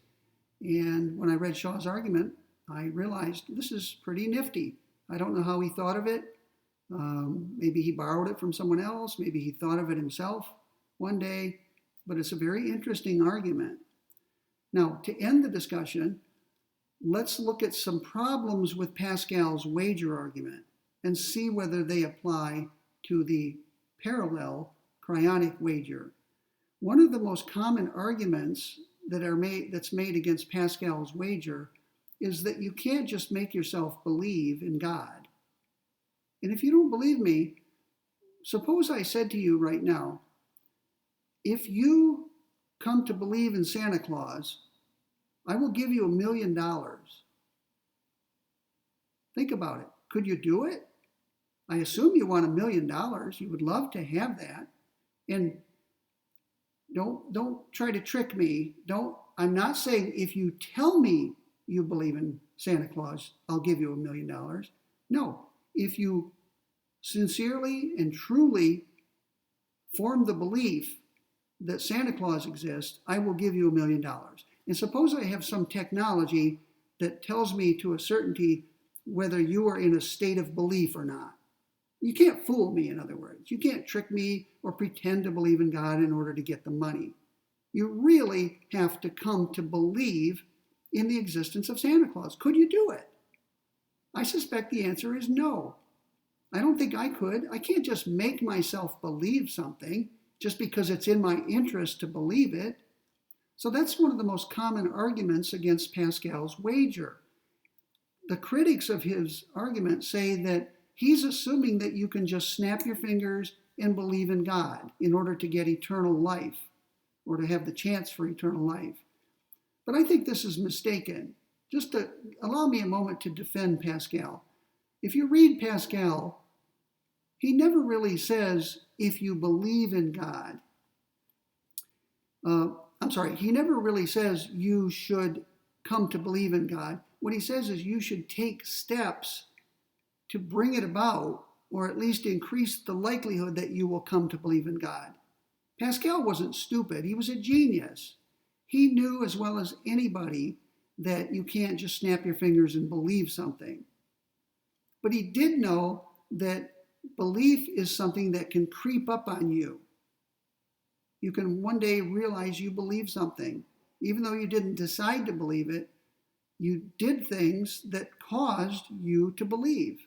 [SPEAKER 1] And when I read Shaw's argument, I realized this is pretty nifty. I don't know how he thought of it. Maybe he borrowed it from someone else. Maybe he thought of it himself one day. But it's a very interesting argument. Now, to end the discussion, let's look at some problems with Pascal's wager argument and see whether they apply to the parallel cryonic wager. One of the most common arguments that's made against Pascal's wager is that you can't just make yourself believe in God. And if you don't believe me, suppose I said to you right now, if you come to believe in Santa Claus, I will give you $1 million. Think about it. Could you do it? I assume you want $1 million. You would love to have that. And don't try to trick me. I'm not saying if you tell me you believe in Santa Claus, I'll give you $1 million. No, if you sincerely and truly form the belief that Santa Claus exists, I will give you $1 million. And suppose I have some technology that tells me to a certainty whether you are in a state of belief or not. You can't fool me, in other words. You can't trick me or pretend to believe in God in order to get the money. You really have to come to believe in the existence of Santa Claus. Could you do it? I suspect the answer is no. I don't think I could. I can't just make myself believe something just because it's in my interest to believe it. So that's one of the most common arguments against Pascal's wager. The critics of his argument say that he's assuming that you can just snap your fingers and believe in God in order to get eternal life or to have the chance for eternal life. But I think this is mistaken. Just to allow me a moment to defend Pascal. If you read Pascal, he never really says, if you believe in God. He never really says you should come to believe in God. What he says is you should take steps to bring it about, or at least increase the likelihood that you will come to believe in God. Pascal wasn't stupid. He was a genius. He knew as well as anybody that you can't just snap your fingers and believe something. But he did know that belief is something that can creep up on you. You can one day realize you believe something. Even though you didn't decide to believe it, you did things that caused you to believe.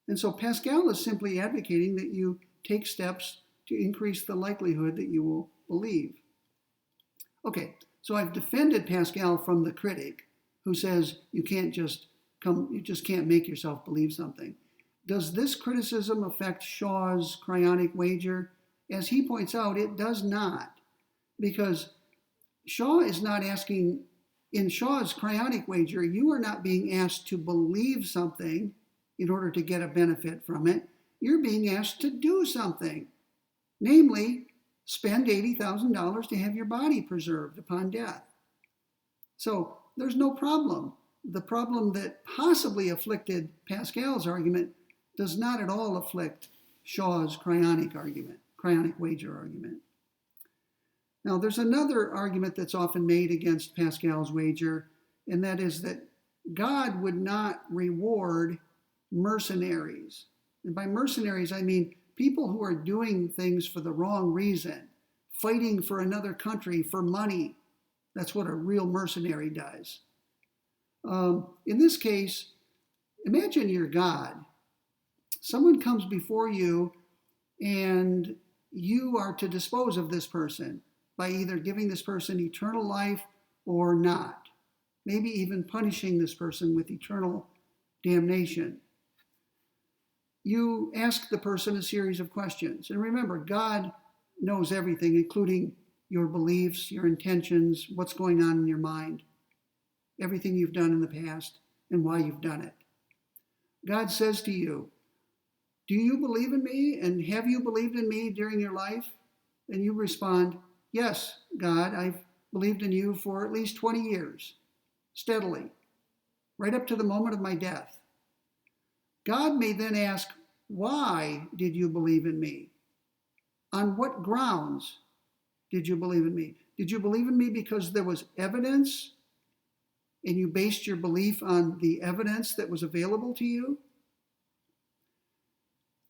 [SPEAKER 1] And so Pascal is simply advocating that you take steps to increase the likelihood that you will believe. Okay, so I've defended Pascal from the critic who says you just can't make yourself believe something. Does this criticism affect Shaw's cryonic wager? As he points out, it does not, because Shaw is not asking, in Shaw's cryonic wager, you are not being asked to believe something in order to get a benefit from it. You're being asked to do something, namely, spend $80,000 to have your body preserved upon death. So there's no problem. The problem that possibly afflicted Pascal's argument does not at all afflict Shaw's cryonic wager argument. Now, there's another argument that's often made against Pascal's wager, and that is that God would not reward mercenaries. And by mercenaries, I mean people who are doing things for the wrong reason, fighting for another country for money. That's what a real mercenary does. In this case, imagine you're God. Someone comes before you and you are to dispose of this person by either giving this person eternal life or not. Maybe even punishing this person with eternal damnation. You ask the person a series of questions. And remember, God knows everything, including your beliefs, your intentions, what's going on in your mind, everything you've done in the past, and why you've done it. God says to you, do you believe in me? And have you believed in me during your life? And you respond, yes, God, I've believed in you for at least 20 years, steadily, right up to the moment of my death. God may then ask, why did you believe in me? On what grounds did you believe in me? Did you believe in me because there was evidence and you based your belief on the evidence that was available to you?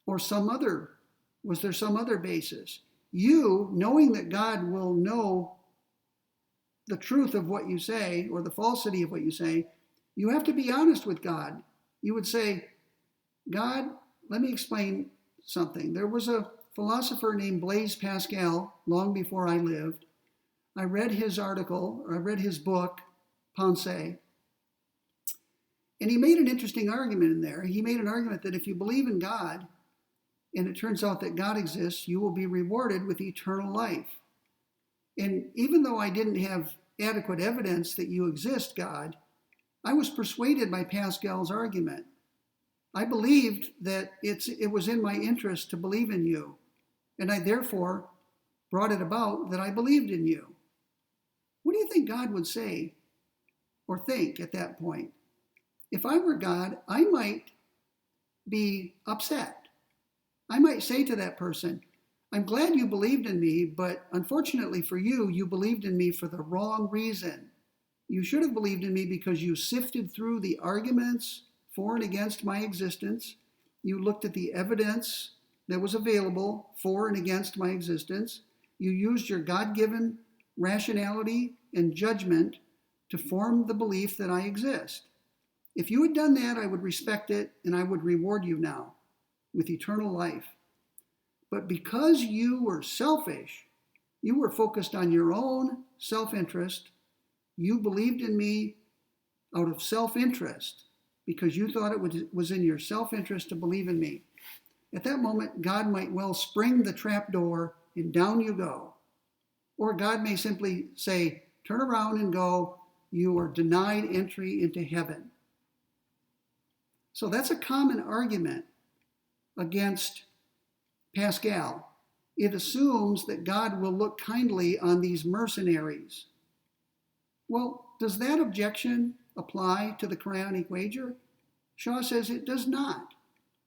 [SPEAKER 1] Or was there some other basis? You, knowing that God will know the truth of what you say or the falsity of what you say, you have to be honest with God. You would say, God, let me explain something. There was a philosopher named Blaise Pascal long before I lived. I read his article, or I read his book, Pensée, and he made an interesting argument in there. He made an argument that if you believe in God, and it turns out that God exists, you will be rewarded with eternal life. And even though I didn't have adequate evidence that you exist, God, I was persuaded by Pascal's argument. I believed that it was in my interest to believe in you, and I therefore brought it about that I believed in you. What do you think God would say or think at that point? If I were God, I might be upset. I might say to that person, I'm glad you believed in me, but unfortunately for you, you believed in me for the wrong reason. You should have believed in me because you sifted through the arguments for and against my existence. You looked at the evidence that was available for and against my existence. You used your God-given rationality and judgment to form the belief that I exist. If you had done that, I would respect it and I would reward you now with eternal life. But because you were selfish, you were focused on your own self-interest, you believed in me out of self-interest because you thought it was in your self-interest to believe in me. At that moment, God might well spring the trap door and down you go. Or God may simply say, turn around and go, you are denied entry into heaven. So that's a common argument against Pascal. It assumes that God will look kindly on these mercenaries. Well, does that objection apply to the cryonic wager? Shaw says it does not.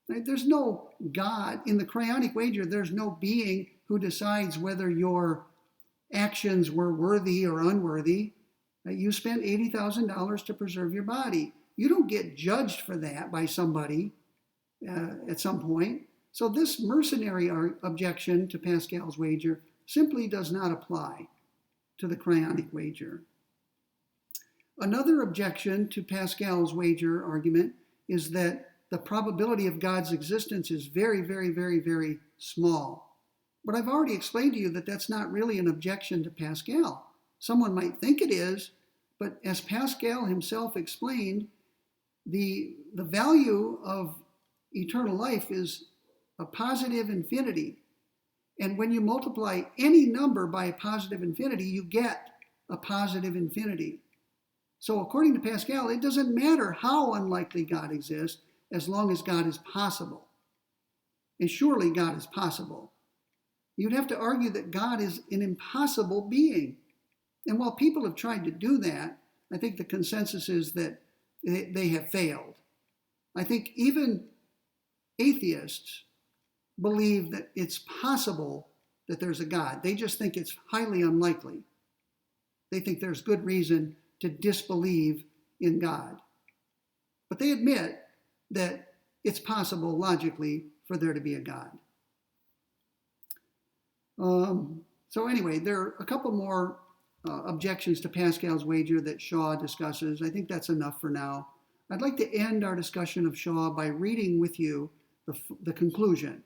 [SPEAKER 1] Right? There's no God. In the cryonic wager, there's no being who decides whether your actions were worthy or unworthy. You spent $80,000 to preserve your body. You don't get judged for that by somebody at some point. So this mercenary objection to Pascal's wager simply does not apply to the cryonic wager. Another objection to Pascal's wager argument is that the probability of God's existence is very, very, very, very small. But I've already explained to you that that's not really an objection to Pascal. Someone might think it is, but as Pascal himself explained, the value of eternal life is a positive infinity. And when you multiply any number by a positive infinity, you get a positive infinity. So according to Pascal, it doesn't matter how unlikely God exists as long as God is possible. And surely God is possible. You'd have to argue that God is an impossible being. And while people have tried to do that, I think the consensus is that they have failed. I think even atheists believe that it's possible that there's a God. They just think it's highly unlikely. They think there's good reason to disbelieve in God. But they admit that it's possible logically for there to be a God. So anyway, there are a couple more objections to Pascal's wager that Shaw discusses. I think that's enough for now. I'd like to end our discussion of Shaw by reading with you the conclusion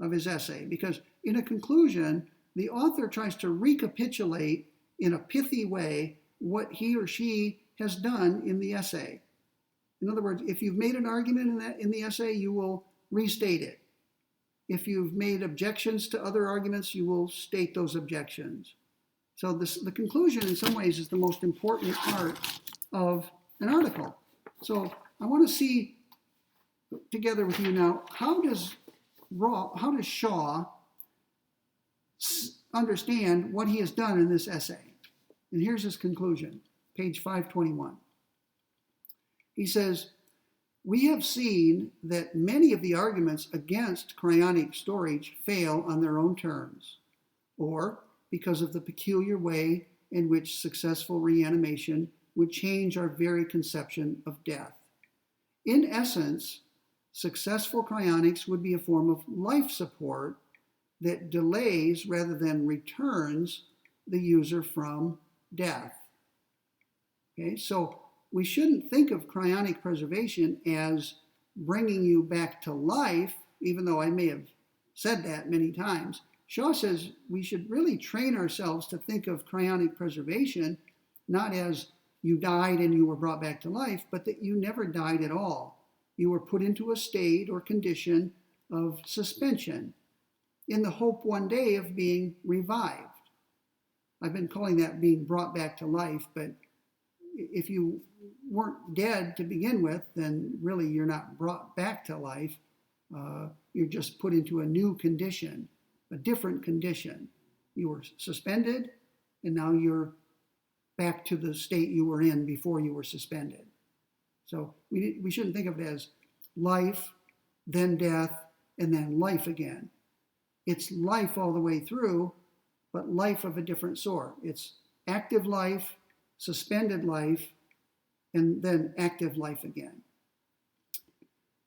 [SPEAKER 1] of his essay, because in a conclusion, the author tries to recapitulate in a pithy way what he or she has done in the essay. In other words, if you've made an argument in the essay, you will restate it. If you've made objections to other arguments, you will state those objections. So the conclusion, in some ways, is the most important part of an article. So I want to see together with you now, how does Shaw understand what he has done in this essay? And here's his conclusion, page 521. He says, we have seen that many of the arguments against cryonic storage fail on their own terms, or because of the peculiar way in which successful reanimation would change our very conception of death. In essence, successful cryonics would be a form of life support that delays rather than returns the user from death. Okay, so we shouldn't think of cryonic preservation as bringing you back to life, even though I may have said that many times. Shaw says we should really train ourselves to think of cryonic preservation not as you died and you were brought back to life, but that you never died at all. You were put into a state or condition of suspension in the hope one day of being revived. I've been calling that being brought back to life, but if you weren't dead to begin with, then really you're not brought back to life. You're just put into a new condition, a different condition. You were suspended, and now you're back to the state you were in before you were suspended. So we shouldn't think of it as life, then death, and then life again. It's life all the way through, but life of a different sort. It's active life, suspended life, and then active life again.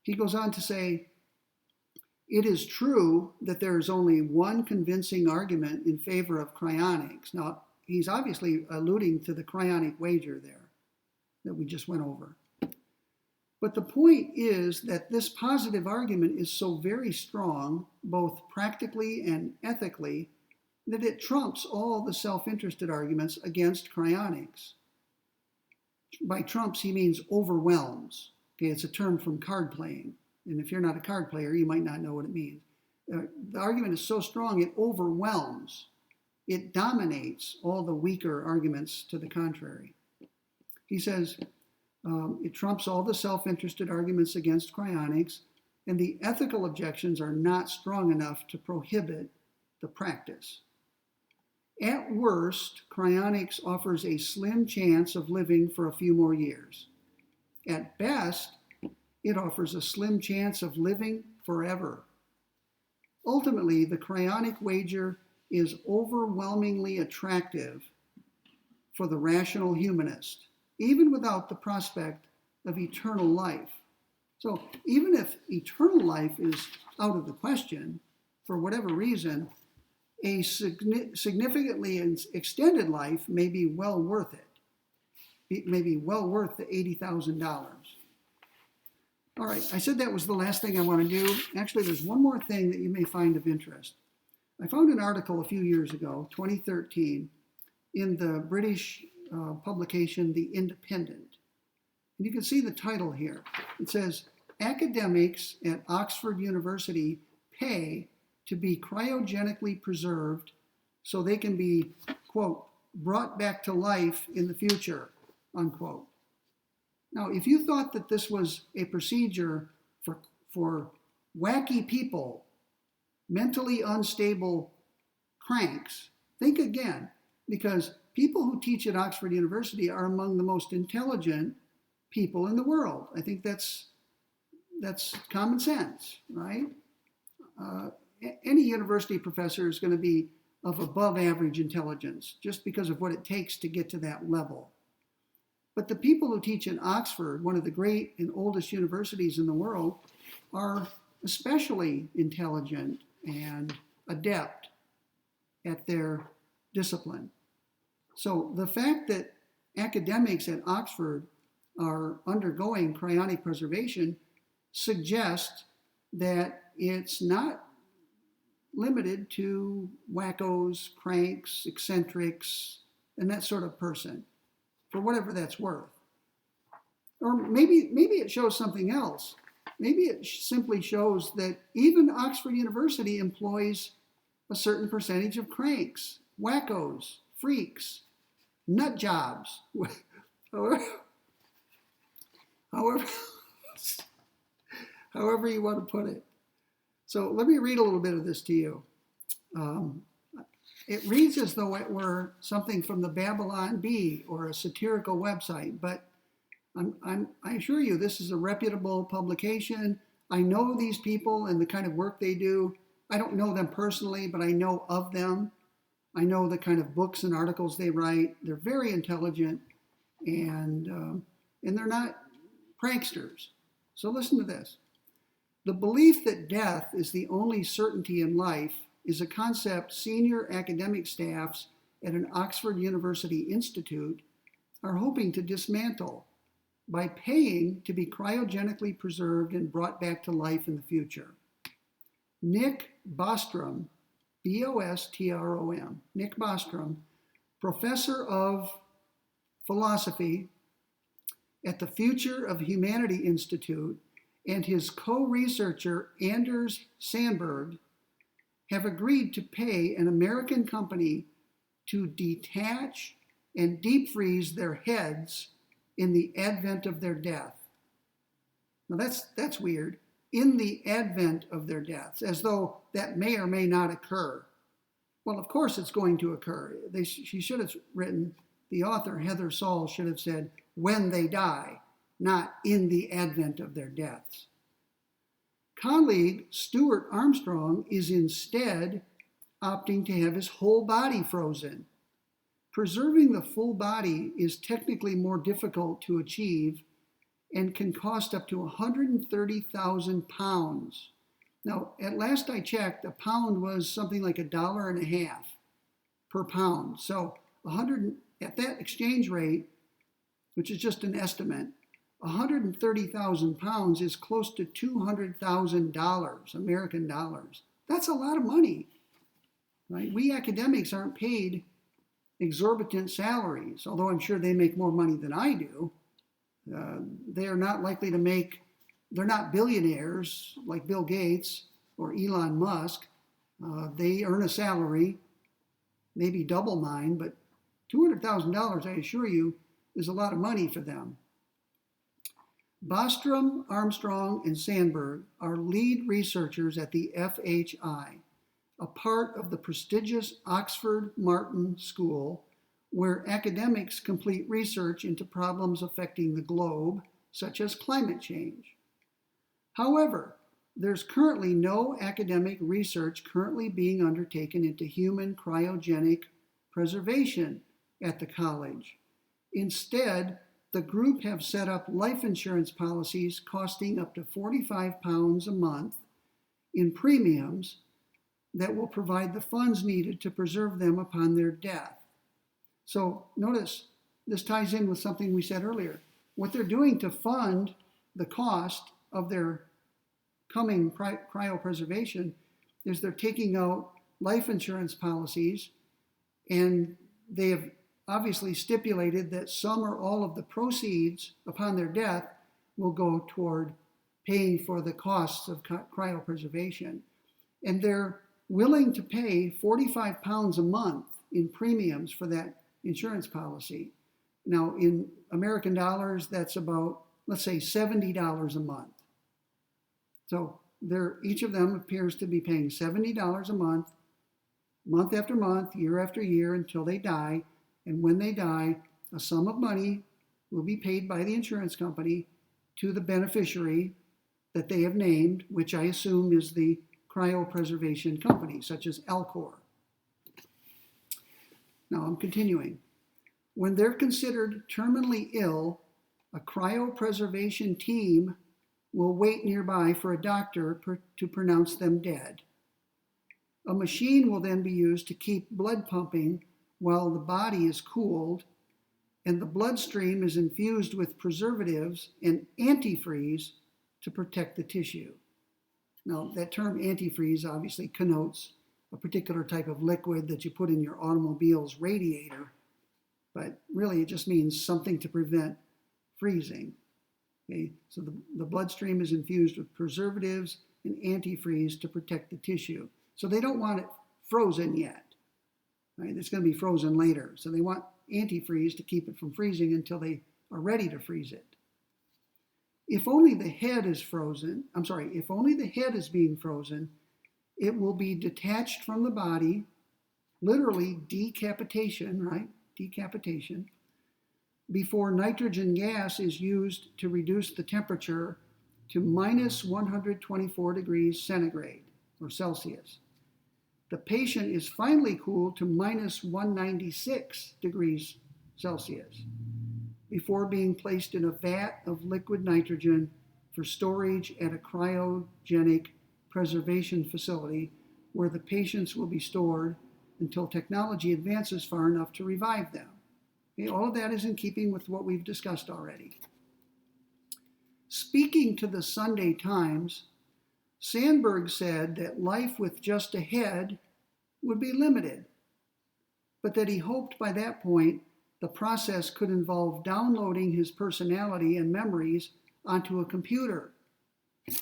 [SPEAKER 1] He goes on to say, it is true that there is only one convincing argument in favor of cryonics. Now, he's obviously alluding to the cryonic wager there that we just went over. But the point is that this positive argument is so very strong, both practically and ethically, that it trumps all the self-interested arguments against cryonics. By trumps, he means overwhelms. Okay, it's a term from card playing. And if you're not a card player, you might not know what it means. The argument is so strong, it overwhelms. It dominates all the weaker arguments to the contrary. He says, it trumps all the self-interested arguments against cryonics, and the ethical objections are not strong enough to prohibit the practice. At worst, cryonics offers a slim chance of living for a few more years. At best, it offers a slim chance of living forever. Ultimately, the cryonic wager is overwhelmingly attractive for the rational humanist, even without the prospect of eternal life. So even if eternal life is out of the question, for whatever reason, a significantly extended life may be well worth it. It may be well worth the $80,000. All right, I said that was the last thing I want to do. Actually, there's one more thing that you may find of interest. I found an article a few years ago, 2013, in the British publication, The Independent. And you can see the title here. It says, academics at Oxford University pay to be cryogenically preserved so they can be, quote, brought back to life in the future, unquote. Now, if you thought that this was a procedure for wacky people, mentally unstable cranks, think again, because people who teach at Oxford University are among the most intelligent people in the world. I think that's common sense, right? Any university professor is going to be of above average intelligence just because of what it takes to get to that level. But the people who teach at Oxford, one of the great and oldest universities in the world, are especially intelligent and adept at their discipline. So the fact that academics at Oxford are undergoing cryonic preservation suggests that it's not limited to wackos, cranks, eccentrics, and that sort of person, for whatever that's worth. Or maybe it shows something else. Maybe it simply shows that even Oxford University employs a certain percentage of cranks, wackos, freaks, nut jobs, however you want to put it. So let me read a little bit of this to you. Um, it reads as though it were something from the Babylon Bee or a satirical website, but I assure you this is a reputable publication. I know these people and the kind of work they do. I don't know them personally, but I know of them. I know the kind of books and articles they write. They're very intelligent, and they're not pranksters. So listen to this. The belief that death is the only certainty in life is a concept senior academic staffs at an Oxford University institute are hoping to dismantle by paying to be cryogenically preserved and brought back to life in the future. Nick Bostrom, Bostrom, Nick Bostrom, professor of philosophy at the Future of Humanity Institute, and his co-researcher Anders Sandberg have agreed to pay an American company to detach and deep freeze their heads in the advent of their death. Now that's weird. In the advent of their deaths, as though that may or may not occur. Well, of course it's going to occur. She should have written, the author, Heather Saul, should have said, when they die, not in the advent of their deaths. Colleague Stuart Armstrong is instead opting to have his whole body frozen. Preserving the full body is technically more difficult to achieve and can cost up to 130,000 pounds. Now, at last I checked, a pound was something like $1.50 per pound. So at that exchange rate, which is just an estimate, 130,000 pounds is close to $200,000 American dollars. That's a lot of money, right? We academics aren't paid exorbitant salaries, although I'm sure they make more money than I do. They are not likely to make, they're not billionaires like Bill Gates or Elon Musk. They earn a salary, maybe double mine, but $200,000, I assure you, is a lot of money for them. Bostrom, Armstrong, and Sandberg are lead researchers at the FHI, a part of the prestigious Oxford Martin School, where academics complete research into problems affecting the globe, such as climate change. However, there's currently no academic research currently being undertaken into human cryogenic preservation at the college. Instead, the group have set up life insurance policies costing up to £45 a month in premiums that will provide the funds needed to preserve them upon their death. So notice, this ties in with something we said earlier. What they're doing to fund the cost of their coming cryopreservation is they're taking out life insurance policies, and they have obviously stipulated that some or all of the proceeds upon their death will go toward paying for the costs of cryopreservation. And they're willing to pay £45 a month in premiums for that insurance policy. Now, in American dollars, that's about, let's say, $70 a month. So each of them appears to be paying $70 a month, month after month, year after year, until they die. And when they die, a sum of money will be paid by the insurance company to the beneficiary that they have named, which I assume is the cryopreservation company, such as Alcor. Now I'm continuing. When they're considered terminally ill, a cryopreservation team will wait nearby for a doctor to pronounce them dead. A machine will then be used to keep blood pumping while the body is cooled, and the bloodstream is infused with preservatives and antifreeze to protect the tissue. Now, that term antifreeze obviously connotes a particular type of liquid that you put in your automobile's radiator, but really it just means something to prevent freezing. Okay? So the bloodstream is infused with preservatives and antifreeze to protect the tissue. So they don't want it frozen yet. Right? It's going to be frozen later. So they want antifreeze to keep it from freezing until they are ready to freeze it. If only the head is frozen, if only the head is being frozen, it will be detached from the body, literally decapitation, right? Decapitation, before nitrogen gas is used to reduce the temperature to minus 124 degrees centigrade or Celsius. The patient is finally cooled to minus 196 degrees Celsius before being placed in a vat of liquid nitrogen for storage at a cryogenic preservation facility where the patients will be stored until technology advances far enough to revive them. Okay, all of that is in keeping with what we've discussed already. Speaking to the Sunday Times, Sandberg said that life with just a head would be limited, but that he hoped by that point the process could involve downloading his personality and memories onto a computer.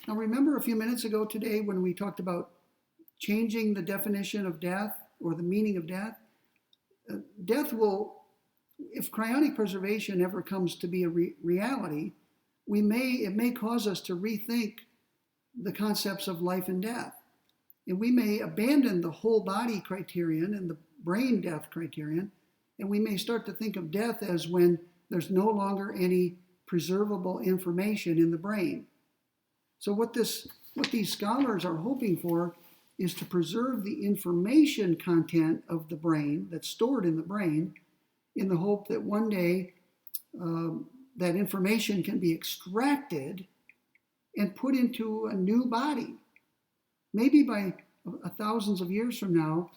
[SPEAKER 1] Now, remember a few minutes ago today when we talked about changing the definition of death or the meaning of death? Death will, if cryonic preservation ever comes to be a reality, it may cause us to rethink the concepts of life and death. And we may abandon the whole body criterion and the brain death criterion, and we may start to think of death as when there's no longer any preservable information in the brain. So what these scholars are hoping for is to preserve the information content of the brain that's stored in the brain in the hope that one day that information can be extracted and put into a new body. Maybe by thousands of years from now,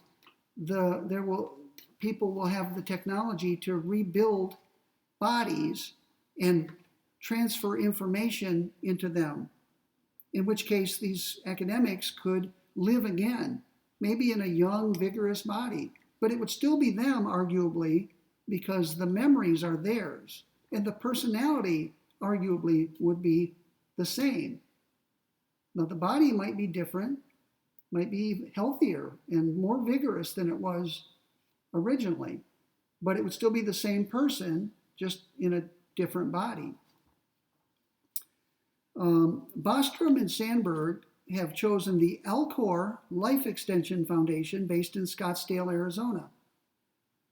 [SPEAKER 1] people will have the technology to rebuild bodies and transfer information into them, in which case these academics could live again, maybe in a young, vigorous body. But it would still be them, arguably, because the memories are theirs, and the personality, arguably, would be the same. Now, the body might be different, might be healthier and more vigorous than it was originally, but it would still be the same person, just in a different body. Bostrom and Sandberg have chosen the Alcor Life Extension Foundation based in Scottsdale, Arizona.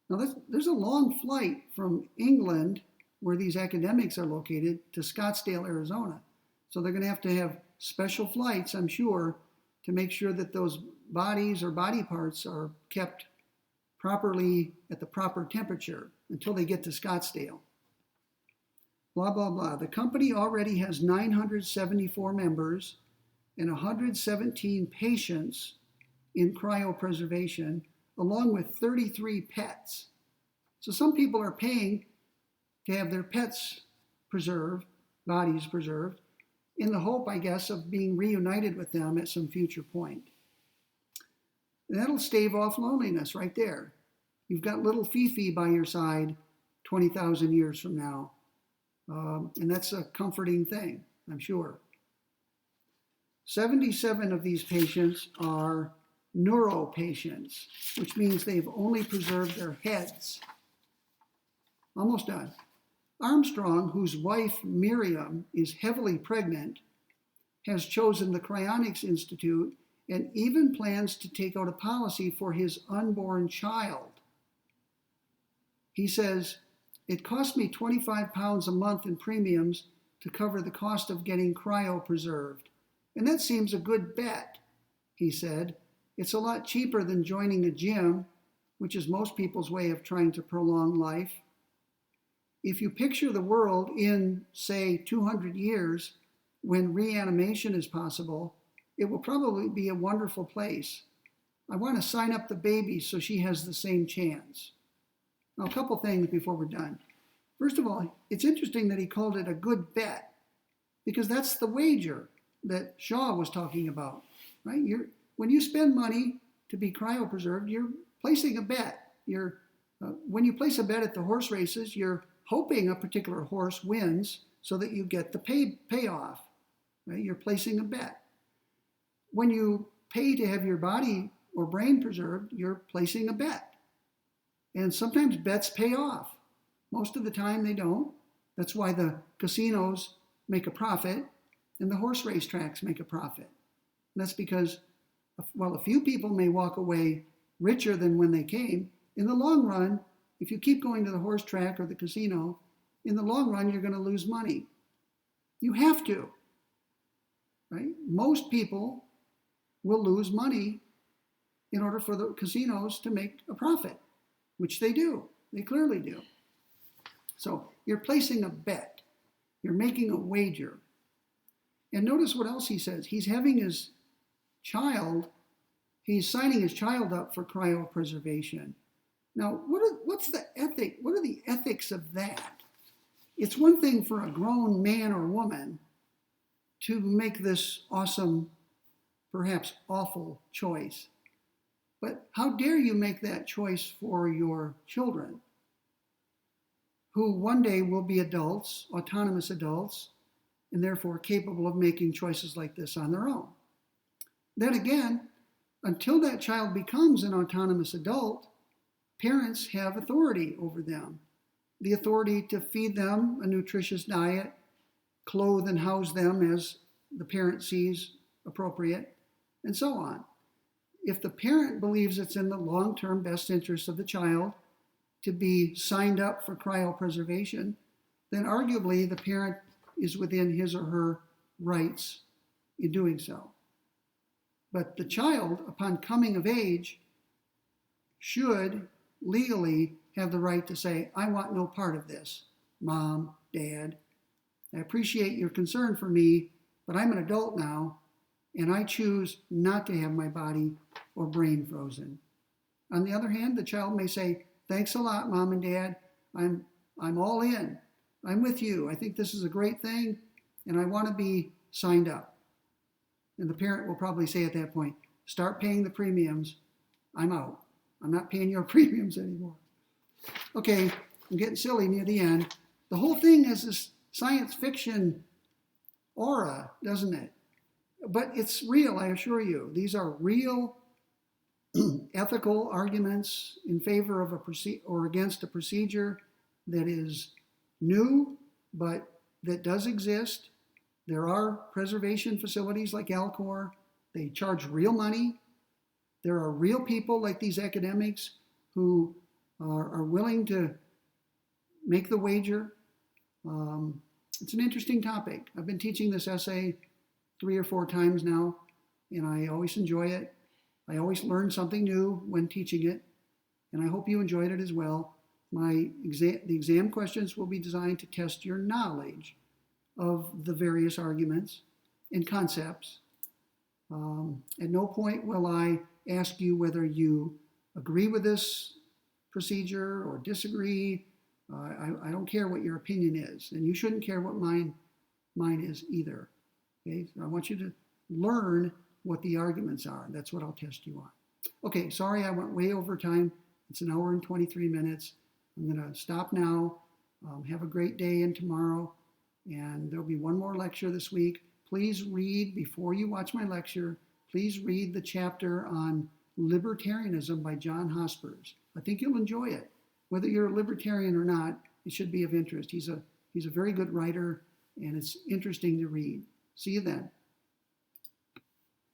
[SPEAKER 1] Now, there's a long flight from England, where these academics are located, to Scottsdale, Arizona. So they're going to have special flights, I'm sure, to make sure that those bodies or body parts are kept properly at the proper temperature until they get to Scottsdale. Blah, blah, blah. The company already has 974 members and 117 patients in cryopreservation, along with 33 pets. So some people are paying to have their pets preserved, bodies preserved, in the hope, I guess, of being reunited with them at some future point. That'll stave off loneliness right there. You've got little Fifi by your side 20,000 years from now. And that's a comforting thing, I'm sure. 77 of these patients are neuro patients, which means they've only preserved their heads. Almost done. Armstrong, whose wife Miriam is heavily pregnant, has chosen the Cryonics Institute and even plans to take out a policy for his unborn child. He says, "It cost me 25 pounds a month in premiums to cover the cost of getting cryopreserved. And that seems a good bet," he said. "It's a lot cheaper than joining a gym, which is most people's way of trying to prolong life. If you picture the world in, say, 200 years, when reanimation is possible, it will probably be a wonderful place. I want to sign up the baby so she has the same chance." Now, a couple things before we're done. First of all, it's interesting that he called it a good bet, because that's the wager that Shaw was talking about, right? When you spend money to be cryopreserved, you're placing a bet. When you place a bet at the horse races, you're hoping a particular horse wins so that you get the payoff, right? You're placing a bet. When you pay to have your body or brain preserved, you're placing a bet. And sometimes bets pay off. Most of the time they don't. That's why the casinos make a profit and the horse racetracks make a profit. And that's because, while a few people may walk away richer than when they came, in the long run, if you keep going to the horse track or the casino, in the long run, you're going to lose money. You have to, right? Most people will lose money in order for the casinos to make a profit, which they do. They clearly do. So you're placing a bet. You're making a wager. And notice what else he says. He's having his child, he's signing his child up for cryopreservation. Now, what's the ethic? What are the ethics of that? It's one thing for a grown man or woman to make this awesome, perhaps awful choice. But how dare you make that choice for your children, who one day will be adults, autonomous adults, and therefore capable of making choices like this on their own. Then again, until that child becomes an autonomous adult, parents have authority over them. The authority to feed them a nutritious diet, clothe and house them as the parent sees appropriate, and so on. If the parent believes it's in the long-term best interest of the child to be signed up for cryopreservation, then arguably the parent is within his or her rights in doing so. But the child, upon coming of age, should legally have the right to say, I want no part of this, Mom, Dad. I appreciate your concern for me, but I'm an adult now, and I choose not to have my body or brain frozen. On the other hand, the child may say, thanks a lot, Mom and Dad. I'm all in. I'm with you. I think this is a great thing, and I want to be signed up. And the parent will probably say at that point, start paying the premiums. I'm out. I'm not paying your premiums anymore. Okay, I'm getting silly near the end. The whole thing has this science fiction aura, doesn't it? But it's real, I assure you. These are real ethical arguments in favor of or against a procedure that is new, but that does exist. There are preservation facilities like Alcor. They charge real money. There are real people like these academics who are willing to make the wager. It's an interesting topic. I've been teaching this essay 3 or 4 times now, and I always enjoy it. I always learn something new when teaching it, and I hope you enjoyed it as well. The exam questions will be designed to test your knowledge of the various arguments and concepts. At no point will I ask you whether you agree with this procedure or disagree. I don't care what your opinion is, and you shouldn't care what mine is either. Okay, so I want you to learn what the arguments are. That's what I'll test you on. Okay, sorry I went way over time. It's 1 hour and 23 minutes. I'm going to stop now. Have a great day and tomorrow. And there'll be one more lecture this week. Please read, before you watch my lecture, please read the chapter on libertarianism by John Hospers. I think you'll enjoy it. Whether you're a libertarian or not, it should be of interest. He's a very good writer, and it's interesting to read. See you then.